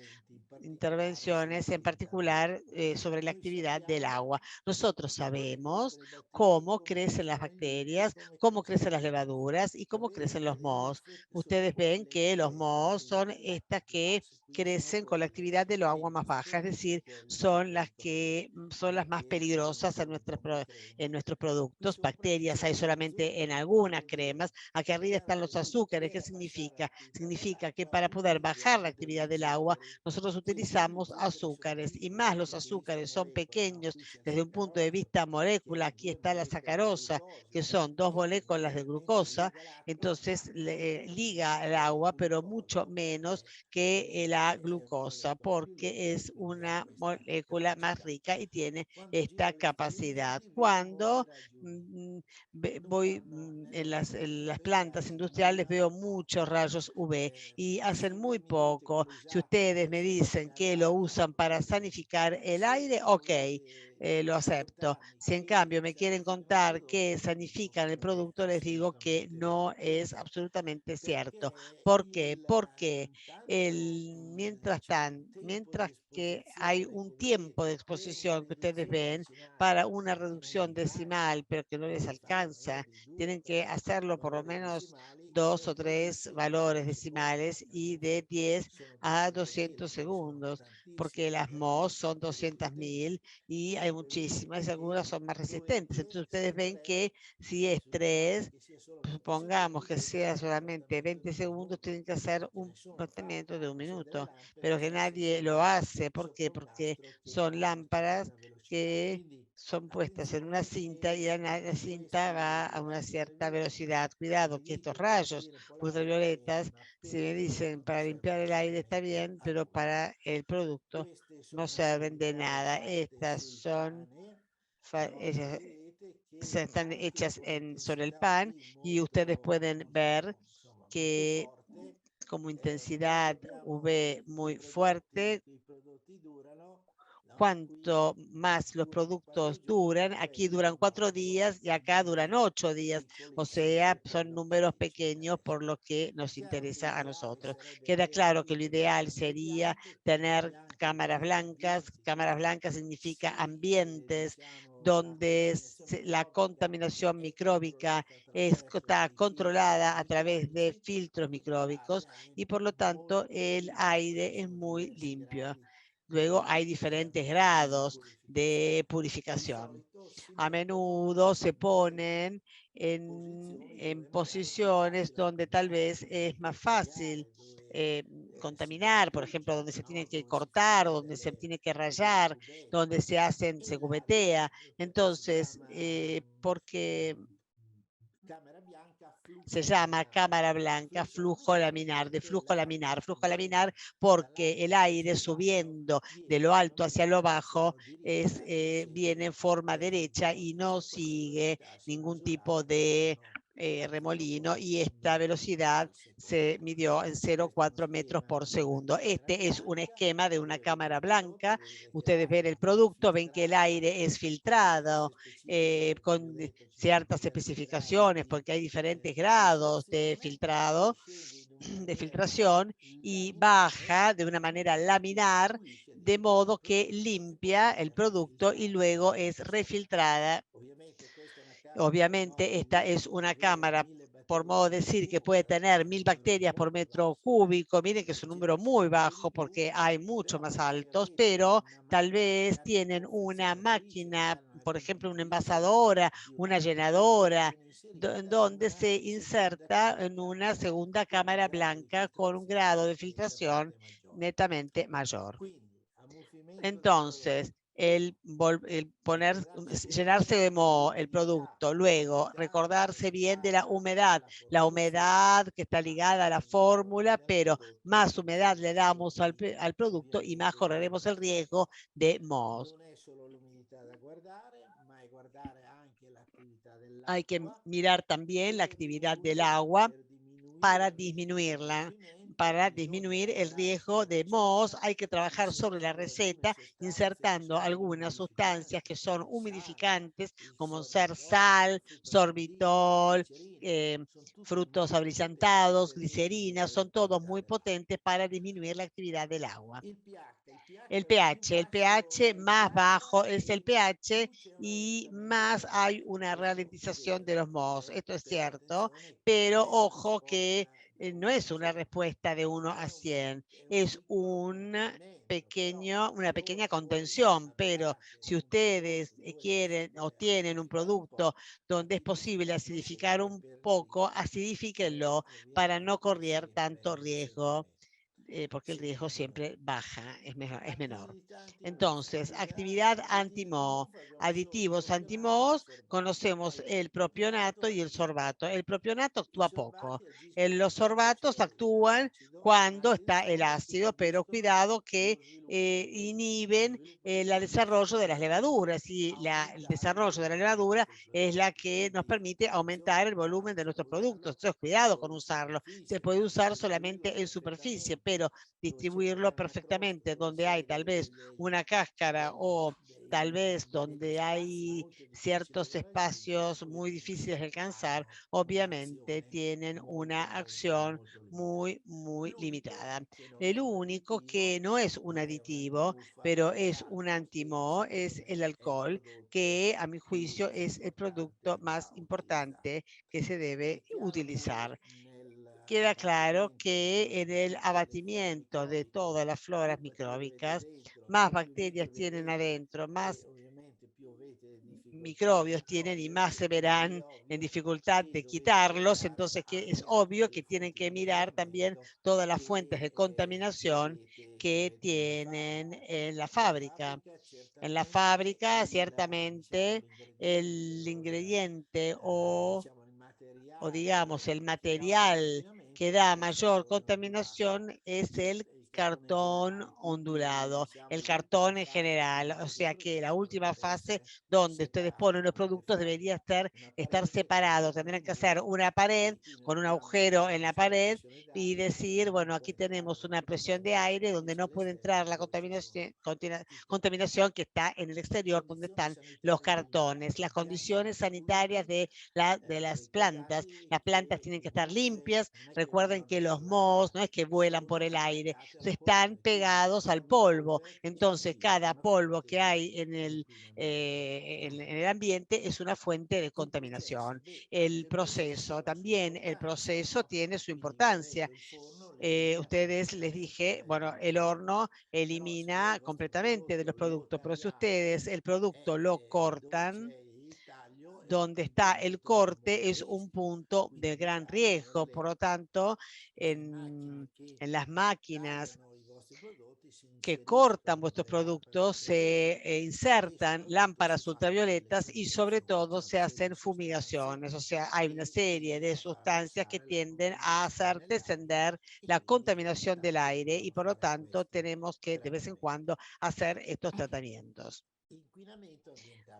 en particular sobre la actividad del agua. Nosotros sabemos cómo crecen las bacterias, cómo crecen las levaduras y cómo crecen los mohos. Ustedes ven que los mohos son estas que crecen con la actividad del agua más baja, es decir, son las que son las más peligrosas en nuestros productos. Bacterias hay solamente en algunas cremas. Aquí arriba están los azúcares. ¿Qué significa? Significa que para poder bajar la actividad del agua, nosotros utilizamos azúcares, y más los azúcares son pequeños desde un punto de vista molécula. Aquí está la sacarosa, que son 2 moléculas de glucosa, entonces liga el agua, pero mucho menos que la glucosa, porque es una molécula más rica y tiene esta capacidad. Cuando voy en las plantas industriales, veo muchos rayos UV y hacen muy poco. Si ustedes me dicen que lo usan para sanificar el aire, ok, lo acepto. Si en cambio me quieren contar que sanifican el producto, les digo que no es absolutamente cierto. ¿Por qué? Porque mientras que hay un tiempo de exposición que ustedes ven para una reducción decimal, pero que no les alcanza, tienen que hacerlo por lo menos 2 o 3 valores decimales y de 10 a 200 segundos, porque las MOS son 200.000 y hay muchísimas, y algunas son más resistentes. Entonces ustedes ven que si es 3, supongamos que sea solamente 20 segundos, tienen que hacer un tratamiento de 1 minuto, pero que nadie lo hace. ¿Por qué? Porque son lámparas que son puestas en una cinta y la cinta va a una cierta velocidad. Cuidado que estos rayos ultravioletas, si me dicen para limpiar el aire está bien, pero para el producto no sirven de nada. Estas son están hechas sobre el pan, y ustedes pueden ver que como intensidad UV muy fuerte, cuanto más los productos duran, aquí duran 4 días y acá duran 8 días, o sea, son números pequeños por lo que nos interesa a nosotros. Queda claro que lo ideal sería tener cámaras blancas. Cámaras blancas significa ambientes donde la contaminación micróbica está controlada a través de filtros micróbicos y por lo tanto el aire es muy limpio. Luego hay diferentes grados de purificación. A menudo se ponen en posiciones donde tal vez es más fácil contaminar, por ejemplo, donde se tiene que cortar, donde se tiene que rayar, donde se cubetea. Entonces, porque se llama cámara blanca, flujo laminar, de flujo laminar porque el aire subiendo de lo alto hacia lo bajo viene en forma derecha y no sigue ningún tipo de remolino y esta velocidad se midió en 0,4 metros por segundo. Este es un esquema de una cámara blanca. Ustedes ven el producto, ven que el aire es filtrado con ciertas especificaciones porque hay diferentes grados de filtrado, de filtración, y baja de una manera laminar de modo que limpia el producto y luego es refiltrada. Obviamente esta es una cámara, por modo de decir, que puede tener 1000 bacterias por metro cúbico. Miren que es un número muy bajo porque hay mucho más altos, pero tal vez tienen una máquina, por ejemplo, una envasadora, una llenadora, donde se inserta en una segunda cámara blanca con un grado de filtración netamente mayor. Entonces, el llenarse de moho el producto, luego recordarse bien de la humedad que está ligada a la fórmula, pero más humedad le damos al producto y más correremos el riesgo de mohos. Hay que mirar también la actividad del agua para disminuirla. Para disminuir el riesgo de mohos, hay que trabajar sobre la receta insertando algunas sustancias que son humidificantes, como ser sal, sorbitol, frutos abrillantados, glicerina, son todos muy potentes para disminuir la actividad del agua. El pH más bajo es el pH y más hay una ralentización de los mohos. Esto es cierto, pero ojo que no es una respuesta de 1 a 100, es una pequeña contención, pero si ustedes quieren o tienen un producto donde es posible acidificar un poco, acidifíquenlo para no correr tanto riesgo. Porque el riesgo siempre baja, es menor. Entonces, actividad anti-moho, aditivos anti-mohos, conocemos el propionato y el sorbato. El propionato actúa poco. Los sorbatos actúan cuando está el ácido, pero cuidado que inhiben el desarrollo de las levaduras y el desarrollo de la levadura es la que nos permite aumentar el volumen de nuestros productos. Entonces, cuidado con usarlo. Se puede usar solamente en superficie, pero distribuirlo perfectamente donde hay tal vez una cáscara o tal vez donde hay ciertos espacios muy difíciles de alcanzar, obviamente tienen una acción muy limitada. El único que no es un aditivo, pero es un antimoho, es el alcohol, que a mi juicio es el producto más importante que se debe utilizar. Queda claro que en el abatimiento de todas las floras micróbicas, más bacterias tienen adentro, más microbios tienen y más se verán en dificultad de quitarlos, entonces que es obvio que tienen que mirar también todas las fuentes de contaminación que tienen en la fábrica. En la fábrica, ciertamente, el ingrediente o digamos el material que da mayor contaminación es el cartón ondulado, el cartón en general, o sea que la última fase donde ustedes ponen los productos debería estar separado, tendrían que hacer una pared con un agujero en la pared y decir, bueno, aquí tenemos una presión de aire donde no puede entrar la contaminación que está en el exterior donde están los cartones, las condiciones sanitarias de las plantas. Las plantas tienen que estar limpias. Recuerden que los mohos no es que vuelan por el aire, están pegados al polvo. Entonces, cada polvo que hay en el ambiente es una fuente de contaminación. El proceso tiene su importancia. Ustedes les dije, bueno, el horno elimina completamente de los productos, pero si ustedes el producto lo cortan, donde está el corte es un punto de gran riesgo. Por lo tanto, en las máquinas que cortan vuestros productos se insertan lámparas ultravioletas y sobre todo se hacen fumigaciones. O sea, hay una serie de sustancias que tienden a hacer descender la contaminación del aire y por lo tanto tenemos que de vez en cuando hacer estos tratamientos.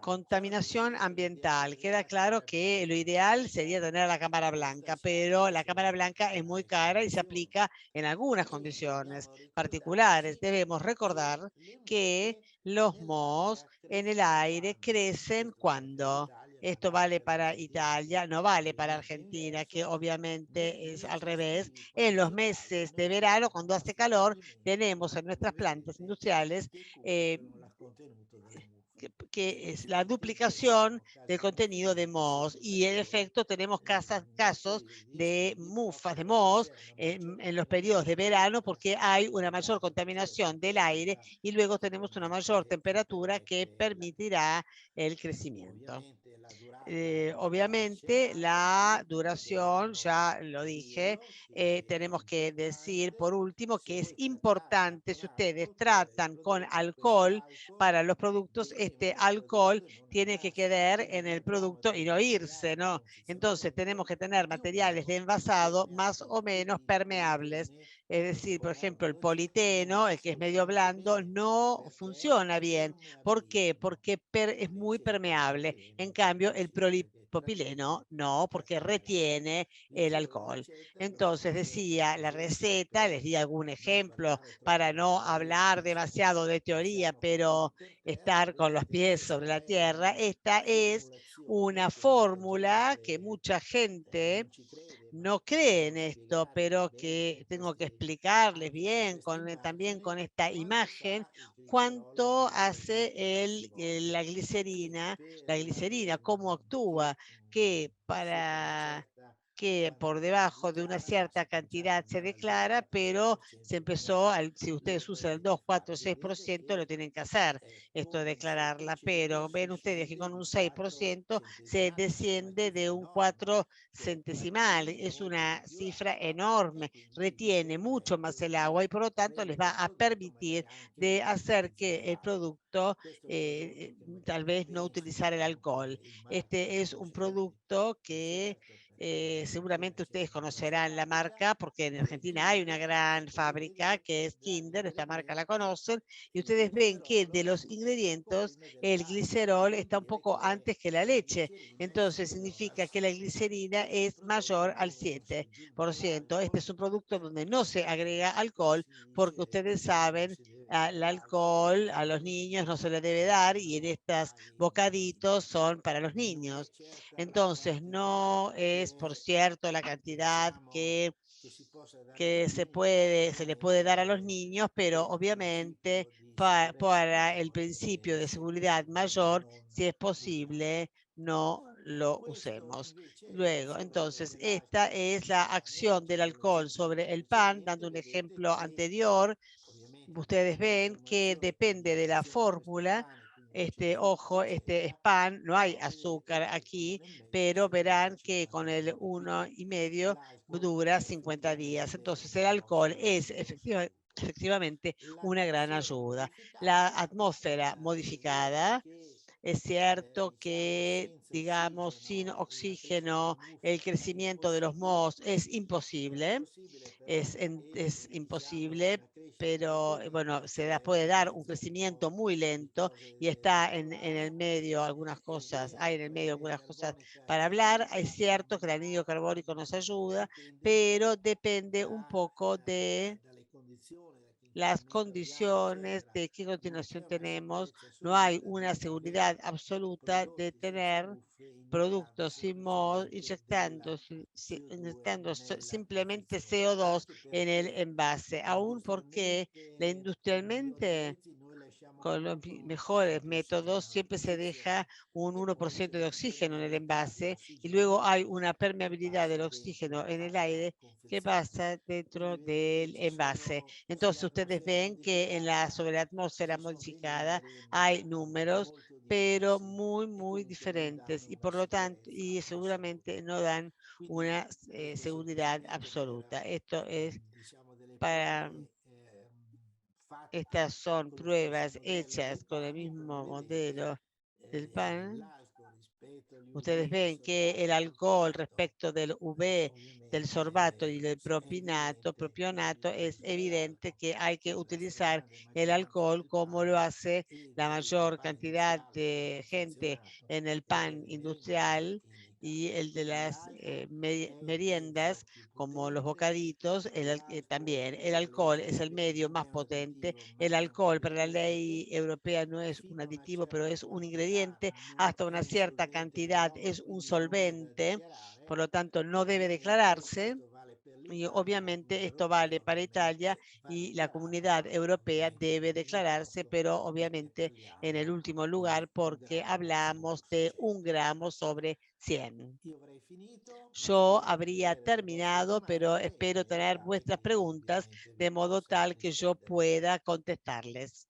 Contaminación ambiental. Queda claro que lo ideal sería tener la cámara blanca, pero la cámara blanca es muy cara y se aplica en algunas condiciones particulares. Debemos recordar que los mohos en el aire crecen cuando. Esto vale para Italia, no vale para Argentina, que obviamente es al revés. En los meses de verano, cuando hace calor, tenemos en nuestras plantas industriales que es la duplicación del contenido de mohos, y en efecto tenemos casos de mufas de mohos en los periodos de verano porque hay una mayor contaminación del aire y luego tenemos una mayor temperatura que permitirá el crecimiento. Obviamente la duración, ya lo dije, tenemos que decir por último que es importante, si ustedes tratan con alcohol para los productos, este alcohol tiene que quedar en el producto y no irse, ¿no? Entonces tenemos que tener materiales de envasado más o menos permeables. Es decir, por ejemplo, el politeno, el que es medio blando, no funciona bien. ¿Por qué? Porque es muy permeable. En cambio, el polipropileno no, porque retiene el alcohol. Entonces decía la receta, les di algún ejemplo para no hablar demasiado de teoría, pero estar con los pies sobre la tierra. Esta es una fórmula que mucha gente no cree en esto, pero que tengo que explicarles bien, también con esta imagen, cuánto hace la glicerina, cómo actúa, que para que por debajo de una cierta cantidad se declara, pero se empezó, si ustedes usan el 2, 4, 6%, lo tienen que hacer, esto de declararla, pero ven ustedes que con un 6% se desciende de un 4 centesimal, es una cifra enorme, retiene mucho más el agua y por lo tanto les va a permitir de hacer que el producto tal vez no utilizar el alcohol. Este es un producto que seguramente ustedes conocerán la marca porque en Argentina hay una gran fábrica que es Kinder, esta marca la conocen, y ustedes ven que de los ingredientes el glicerol está un poco antes que la leche, entonces significa que la glicerina es mayor al 7%. Este es un producto donde no se agrega alcohol porque ustedes saben, el alcohol a los niños no se le debe dar y en estos bocaditos son para los niños. Entonces, no es, por cierto, la cantidad que se le puede dar a los niños, pero obviamente para el principio de seguridad mayor, si es posible, no lo usemos. Luego, entonces, esta es la acción del alcohol sobre el pan, dando un ejemplo anterior. Ustedes ven que depende de la fórmula. Ojo, este es pan, no hay azúcar aquí, pero verán que con el 1,5 dura 50 días. Entonces el alcohol es efectivamente una gran ayuda. La atmósfera modificada, es cierto que, digamos, sin oxígeno el crecimiento de los mohos es imposible, es imposible, pero bueno, puede dar un crecimiento muy lento y está en el medio algunas cosas, hay en el medio algunas cosas para hablar. Es cierto que el anhídrido carbónico nos ayuda, pero depende un poco de las condiciones de qué continuación tenemos. No hay una seguridad absoluta de tener productos sin moho inyectando simplemente CO2 en el envase, aún porque industrialmente con los mejores métodos siempre se deja un 1% de oxígeno en el envase y luego hay una permeabilidad del oxígeno en el aire que pasa dentro del envase. Entonces ustedes ven que sobre la atmósfera modificada hay números, pero muy, muy diferentes y por lo tanto, y seguramente no dan una seguridad absoluta. Esto es para Estas son pruebas hechas con el mismo modelo del pan. Ustedes ven que el alcohol respecto del UV, del sorbato y del propionato, es evidente que hay que utilizar el alcohol como lo hace la mayor cantidad de gente en el pan industrial y el de las meriendas, como los bocaditos. También el alcohol es el medio más potente. El alcohol para la ley europea no es un aditivo, pero es un ingrediente hasta una cierta cantidad, es un solvente, por lo tanto no debe declararse. Y obviamente esto vale para Italia y la Comunidad Europea debe declararse, pero obviamente en el último lugar porque hablamos de 1 gramo sobre 100. Yo habría terminado, pero espero tener vuestras preguntas de modo tal que yo pueda contestarles.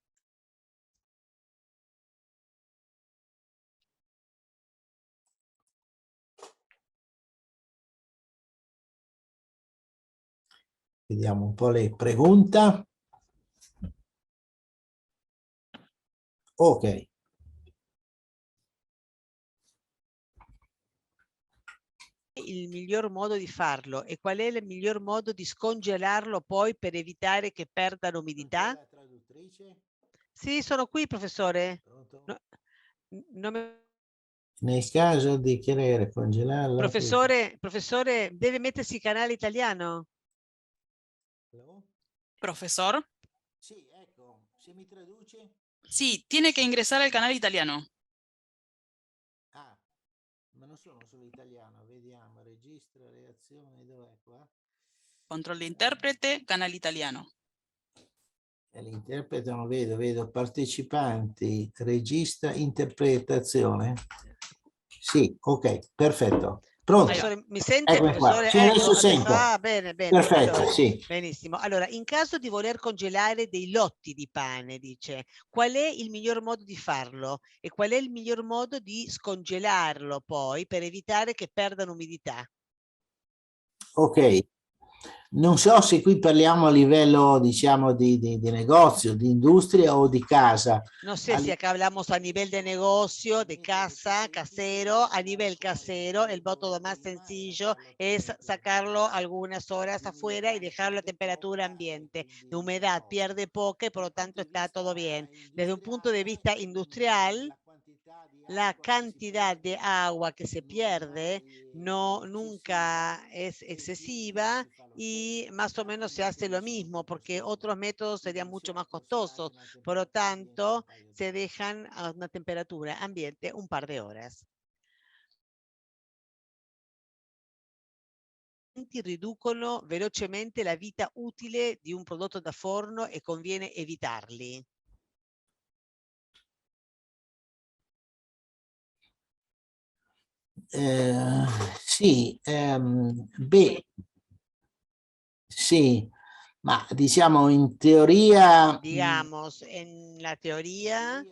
Vediamo un po' le preguntas. Ok. Il miglior modo di farlo e qual è il miglior modo di scongelarlo poi per evitare che perdano umidità? Sì, sono qui, professore. No, non mi- Nel caso di querer congelarla. Professore, deve mettersi canale italiano. Profesor, Sì, ecco, se mi traduce. sí, tiene que ingresar al canal italiano. Ah, ma non sono solo italiano, vediamo, registra, reazione, dov'è qua? Control de intérprete, canal italiano. L'interprete non vedo partecipanti, registra, interpretazione. Sì, ok, perfetto. Pronto? Professore, mi sente, Eccomi qua. professore? Sì, adesso sento. Bene, Perfetto, allora, sì. benissimo. Allora, in caso di voler congelare dei lotti di pane, dice, qual è il miglior modo di farlo e qual è il miglior modo di scongelarlo poi per evitare che perdano umidità? Ok. Non so se qui parliamo a livello, diciamo, di negozio, di industria o di casa. No sé si acá hablamos a nivel de negocio, de casa, casero. A nivel casero, el método más sencillo es sacarlo algunas horas afuera y dejarlo a temperatura ambiente. La humedad pierde poca y por lo tanto está todo bien. Desde un punto de vista industrial, la cantidad de agua que se pierde nunca es excesiva y más o menos se hace lo mismo porque otros métodos serían mucho más costosos. Por lo tanto, se dejan a una temperatura ambiente un par de horas. Riducono velocemente la vita utile di un prodotto da forno e conviene evitarli. Sì, beh, sì, ma diciamo in teoria. Digamos, en teoría,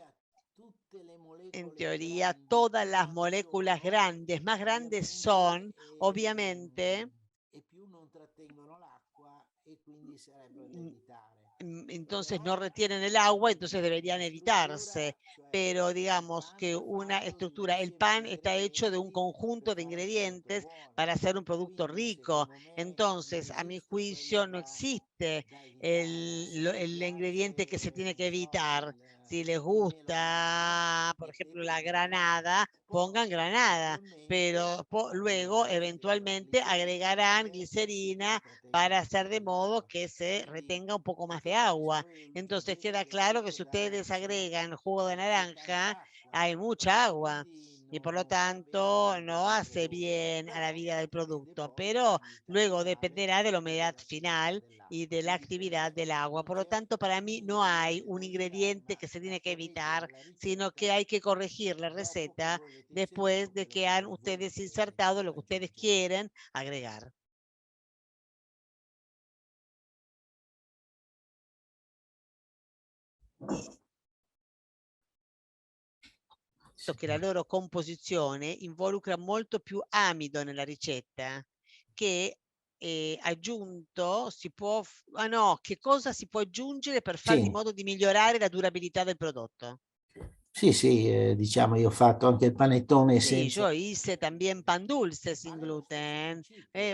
todas las moléculas grandes, más grandes son, obviamente, entonces no retienen el agua, entonces deberían evitarse. Pero digamos que una estructura, el pan está hecho de un conjunto de ingredientes para hacer un producto rico. Entonces, a mi juicio, no existe el ingrediente que se tiene que evitar. Si les gusta, por ejemplo, la granada, pongan granada, pero luego eventualmente agregarán glicerina para hacer de modo que se retenga un poco más de agua. Entonces queda claro que si ustedes agregan jugo de naranja, hay mucha agua y por lo tanto no hace bien a la vida del producto, pero luego dependerá de la humedad final y de la actividad del agua. Por lo tanto, para mí no hay un ingrediente que se tiene que evitar, sino que hay que corregir la receta después de que han ustedes insertado lo que ustedes quieren agregar. Che la loro composizione involucra molto più amido nella ricetta che aggiunto si può che cosa si può aggiungere per fare in Sì. modo di migliorare la durabilità del prodotto? Sì, sì, diciamo, io ho fatto anche il panettone Sí, senza... yo hice también pan dulce sin gluten.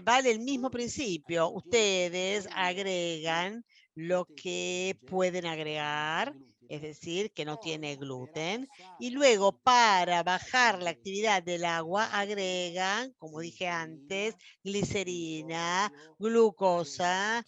Vale el mismo principio. Ustedes agregan lo que pueden agregar, es decir, que no tiene gluten. Y luego para bajar la actividad del agua agregan, como dije antes, glicerina, glucosa,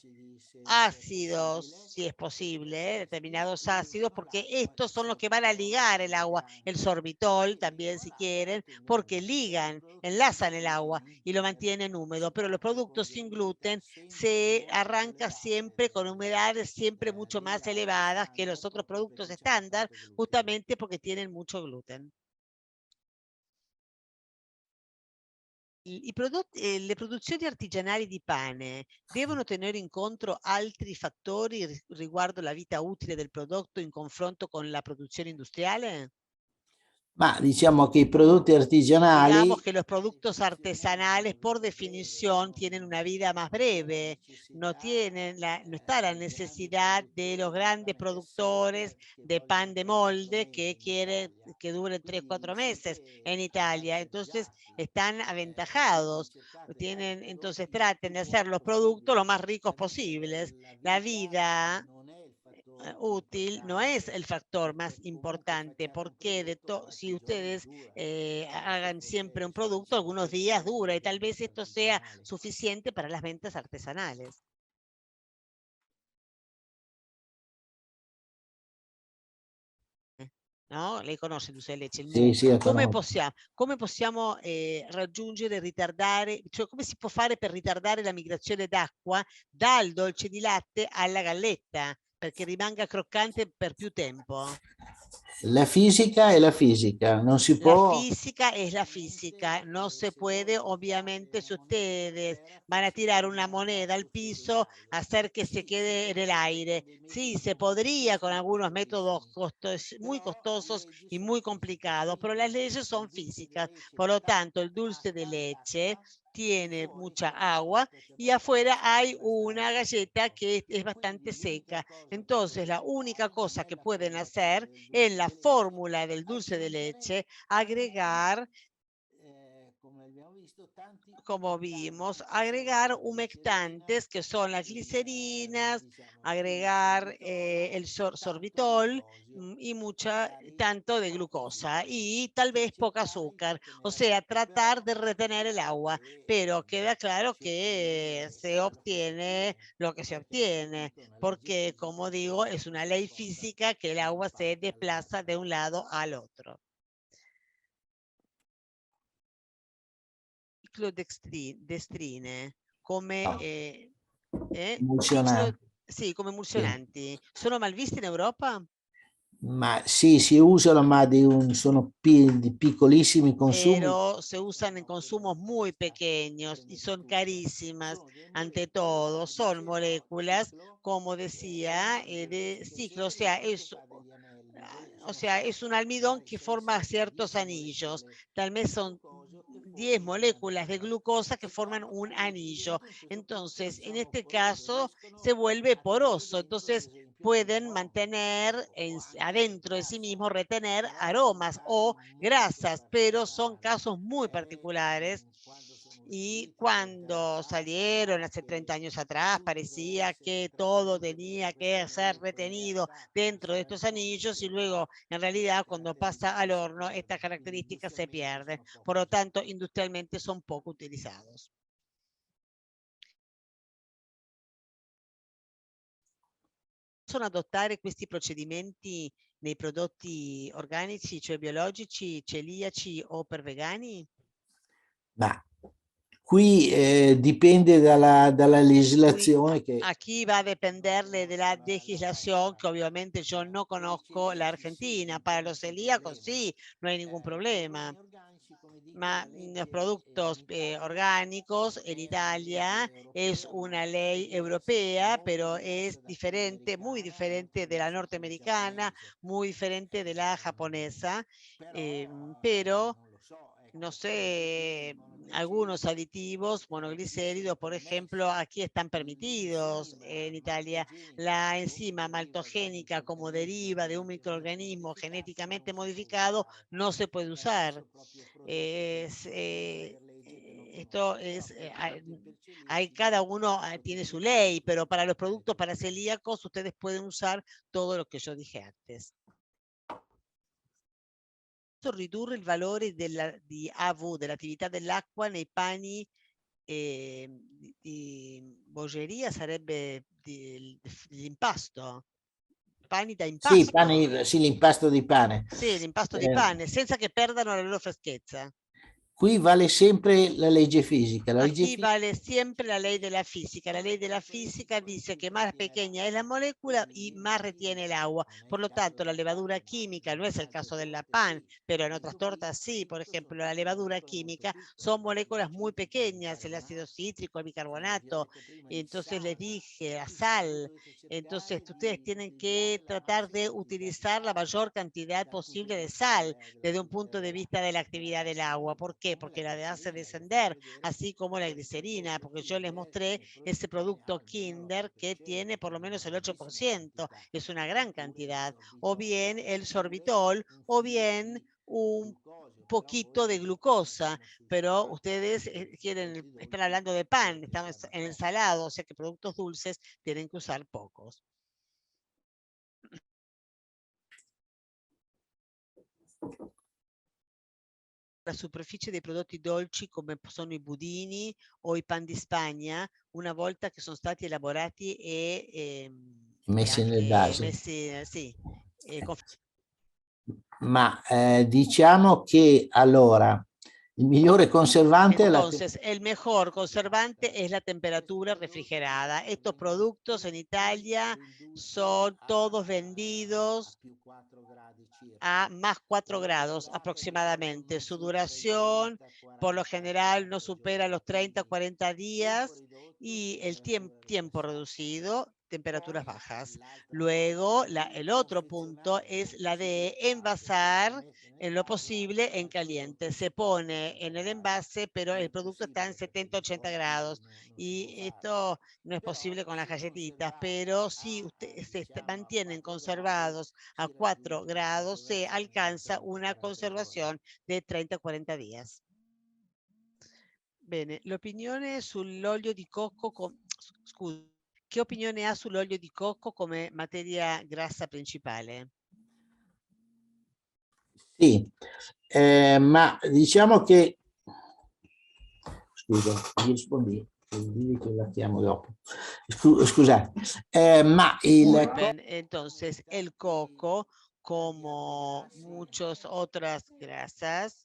ácidos, si es posible, determinados ácidos, porque estos son los que van a ligar el agua, el sorbitol también si quieren, porque ligan, enlazan el agua y lo mantienen húmedo, pero los productos sin gluten se arranca siempre con humedades siempre mucho más elevadas que los otros productos estándar, justamente porque tienen mucho gluten. Le produzioni artigianali di pane devono tenere in conto altri fattori riguardo la vita utile del prodotto in confronto con la produzione industriale? Ma diciamo che i prodotti artigianali... Digamos que los productos artesanales por definición tienen una vida más breve, no está la necesidad de los grandes productores de pan de molde que quieren que dure 3, 4 meses en Italia. Entonces están aventajados. Entonces traten de hacer los productos lo más ricos posibles. La vida útil no es el factor más importante, porque si ustedes hagan siempre un producto, algunos días dura y tal vez esto sea suficiente para las ventas artesanales. No? Lei conosce il dulce di leche, il Sì, mu. sì, la Come conosco. possiamo raggiungere, ritardare, cioè come si può fare per ritardare la migrazione d'acqua dal dolce di latte alla galletta, perché rimanga croccante per più tempo? La fisica è la fisica, non si La può... física es la física, no se puede, obviamente, si ustedes van a tirar una moneda al piso, hacer que se quede en el aire. Sí, se podría con algunos métodos muy costosos y muy complicados, pero las leyes son físicas. Por lo tanto, el dulce de leche tiene mucha agua y afuera hay una galleta que es bastante seca. Entonces, la única cosa que pueden hacer en la fórmula del dulce de leche agregar, como vimos, agregar humectantes que son las glicerinas, agregar el sorbitol y tanto de glucosa y tal vez poca azúcar, o sea, tratar de retener el agua, pero queda claro que se obtiene lo que se obtiene, porque como digo, es una ley física que el agua se desplaza de un lado al otro. Ciclodestrine come, Emulsionante. sì, come Sì. emulsionanti. Sono malvisti in Europa? Ma sì, si usano, ma sono di piccolissimi consumi. Pero se usan en consumos muy pequeños y son carísimas. Ante todo, son moléculas, como decía, de ciclo, o sea, es un almidón que forma ciertos anillos. Tal vez son 10 moléculas de glucosa que forman un anillo. Entonces, en este caso, se vuelve poroso. Entonces, pueden mantener adentro de sí mismo, retener aromas o grasas, pero son casos muy particulares. Y cuando salieron hace 30 años atrás, parecía que todo tenía que ser retenido dentro de estos anillos y luego, en realidad, cuando pasa al horno, estas características se pierden. Por lo tanto, industrialmente son poco utilizados. Possono adottare questi procedimenti nei prodotti organici, cioè biologici, celiaci o per vegani? Ma qui dipende dalla legislazione che... Aquí va a dependerle de la legislación, que obviamente yo no conozco la Argentina. Para los celíacos sí, no hay ningún problema. Los productos orgánicos en Italia es una ley europea, pero es diferente, muy diferente de la norteamericana, muy diferente de la japonesa, pero no sé, algunos aditivos monoglicéridos, por ejemplo, aquí están permitidos en Italia. La enzima maltogénica como deriva de un microorganismo genéticamente modificado no se puede usar. Esto es, hay, cada uno tiene su ley, pero para los productos para celíacos ustedes pueden usar todo lo que yo dije antes. Ridurre il valore di AV, dell'attività dell'acqua nei pani di bolleria sarebbe l'impasto. Pani da impasto. Sì, l'impasto di pane. Sì, l'impasto di pane, senza che perdano la loro freschezza. Qui vale sempre la legge física. Aquí vale siempre la ley de la física. La ley de la física dice que más pequeña es la molécula y más retiene el agua. Por lo tanto, la levadura química, no es el caso de la pan, pero en otras tortas sí. Por ejemplo, la levadura química son moléculas muy pequeñas, el ácido cítrico, el bicarbonato. Entonces les dije, la sal. Entonces ustedes tienen que tratar de utilizar la mayor cantidad posible de sal desde un punto de vista de la actividad del agua. ¿Por qué? Porque la hace descender, así como la glicerina, porque yo les mostré ese producto Kinder que tiene por lo menos el 8%, es una gran cantidad, o bien el sorbitol, o bien un poquito de glucosa, pero ustedes están hablando de pan, estamos en el salado, o sea que productos dulces tienen que usar pocos. La superficie dei prodotti dolci come sono i budini o i pan di Spagna, una volta che sono stati elaborati e messi nel vaso. Ma diciamo che allora il migliore conservante Entonces, el mejor conservante es la temperatura refrigerada. Estos productos en Italia son todos vendidos a más 4 grados aproximadamente. Su duración por lo general no supera los 30-40 días y el tiempo reducido, temperaturas bajas. Luego, el otro punto es la de envasar en lo posible en caliente. Se pone en el envase, pero el producto está en 70-80 grados y esto no es posible con las galletitas, pero si ustedes se mantienen conservados a 4 grados, se alcanza una conservación de 30-40 días. Bene, l'opinione sull'olio di cocco, scusi, che opinione ha sull'olio di cocco come materia grassa principale? Sì, ma diciamo che, scusa, gli rispondi, digli che la chiamo dopo. Scusate, ma il... Entonces, el coco, como muchas otras grasas,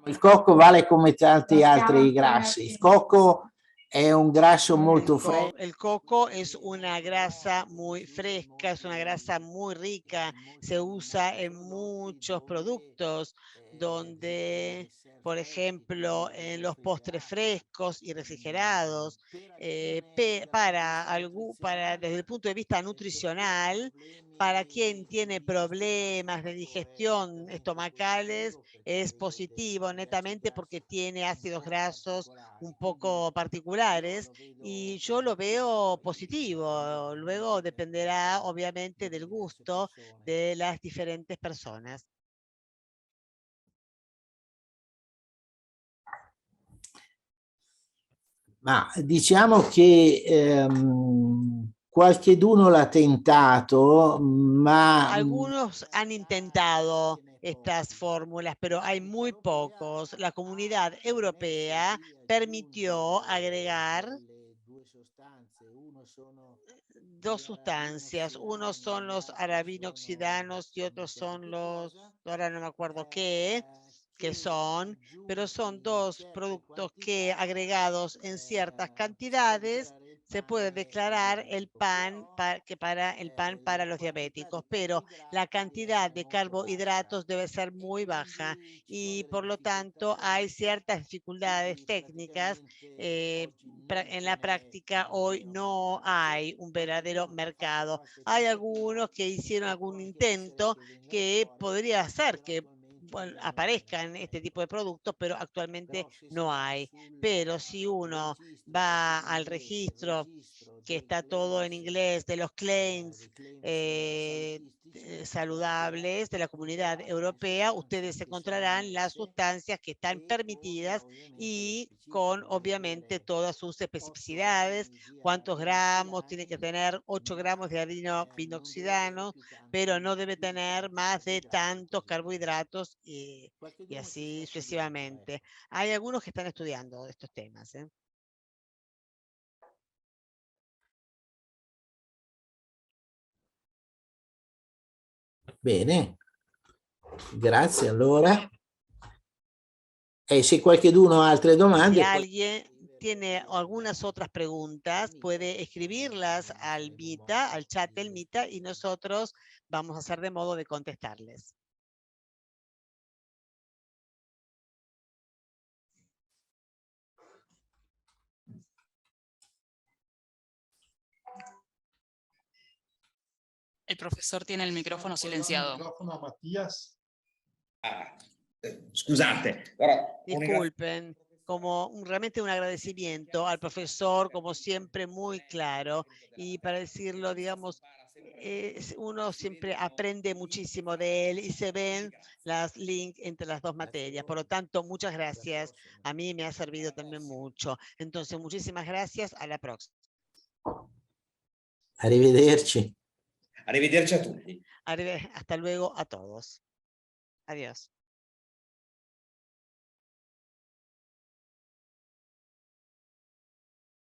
il cocco vale come tanti altri grassi. Il cocco è un grasso molto fresco. El coco es una grasa muy fresca, es una grasa muy rica, se usa en muchos productos donde, por ejemplo, en los postres frescos y refrigerados, desde el punto de vista nutricional, para quien tiene problemas de digestión estomacales, es positivo netamente porque tiene ácidos grasos un poco particulares y yo lo veo positivo. Luego dependerá obviamente del gusto de las diferentes personas. Ma diciamo che qualcheduno l'ha tentato, ma... Algunos han intentado estas fórmulas, pero hay muy pocos. La Comunidad Europea permitió agregar dos sustancias. Unos son los arabinoxidanos y otros son los, ahora no me acuerdo qué son, pero son dos productos que agregados en ciertas cantidades se puede declarar el pan para los diabéticos, pero la cantidad de carbohidratos debe ser muy baja y por lo tanto hay ciertas dificultades técnicas. En la práctica hoy no hay un verdadero mercado. Hay algunos que hicieron algún intento que podría ser que bueno, aparezcan este tipo de productos, pero actualmente no hay. Pero si uno va al registro, que está todo en inglés, de los claims saludables de la Comunidad Europea, ustedes encontrarán las sustancias que están permitidas y con, obviamente, todas sus especificidades, cuántos gramos, tiene que tener 8 gramos de adino pinoxidano, pero no debe tener más de tantos carbohidratos y así sucesivamente. Hay algunos que están estudiando estos temas. Bene, grazie allora. E se qualcuno ha altre domande, Si alguien tiene algunas otras preguntas, puede escribirlas al Mita, al chat del Mita, y nosotros vamos a hacer de modo de contestarles. El profesor tiene el micrófono silenciado. Microfono a Mattias. Ah, scusate, però Disculpen, como realmente un agradecimiento al profesor, como siempre, muy claro. Y para decirlo, digamos, uno siempre aprende muchísimo de él y se ven las links entre las dos materias. Por lo tanto, muchas gracias. A mí me ha servido también mucho. Entonces, muchísimas gracias. A la próxima. arrivederci. arrivederci a tutti. Hasta luego a todos. Adiós.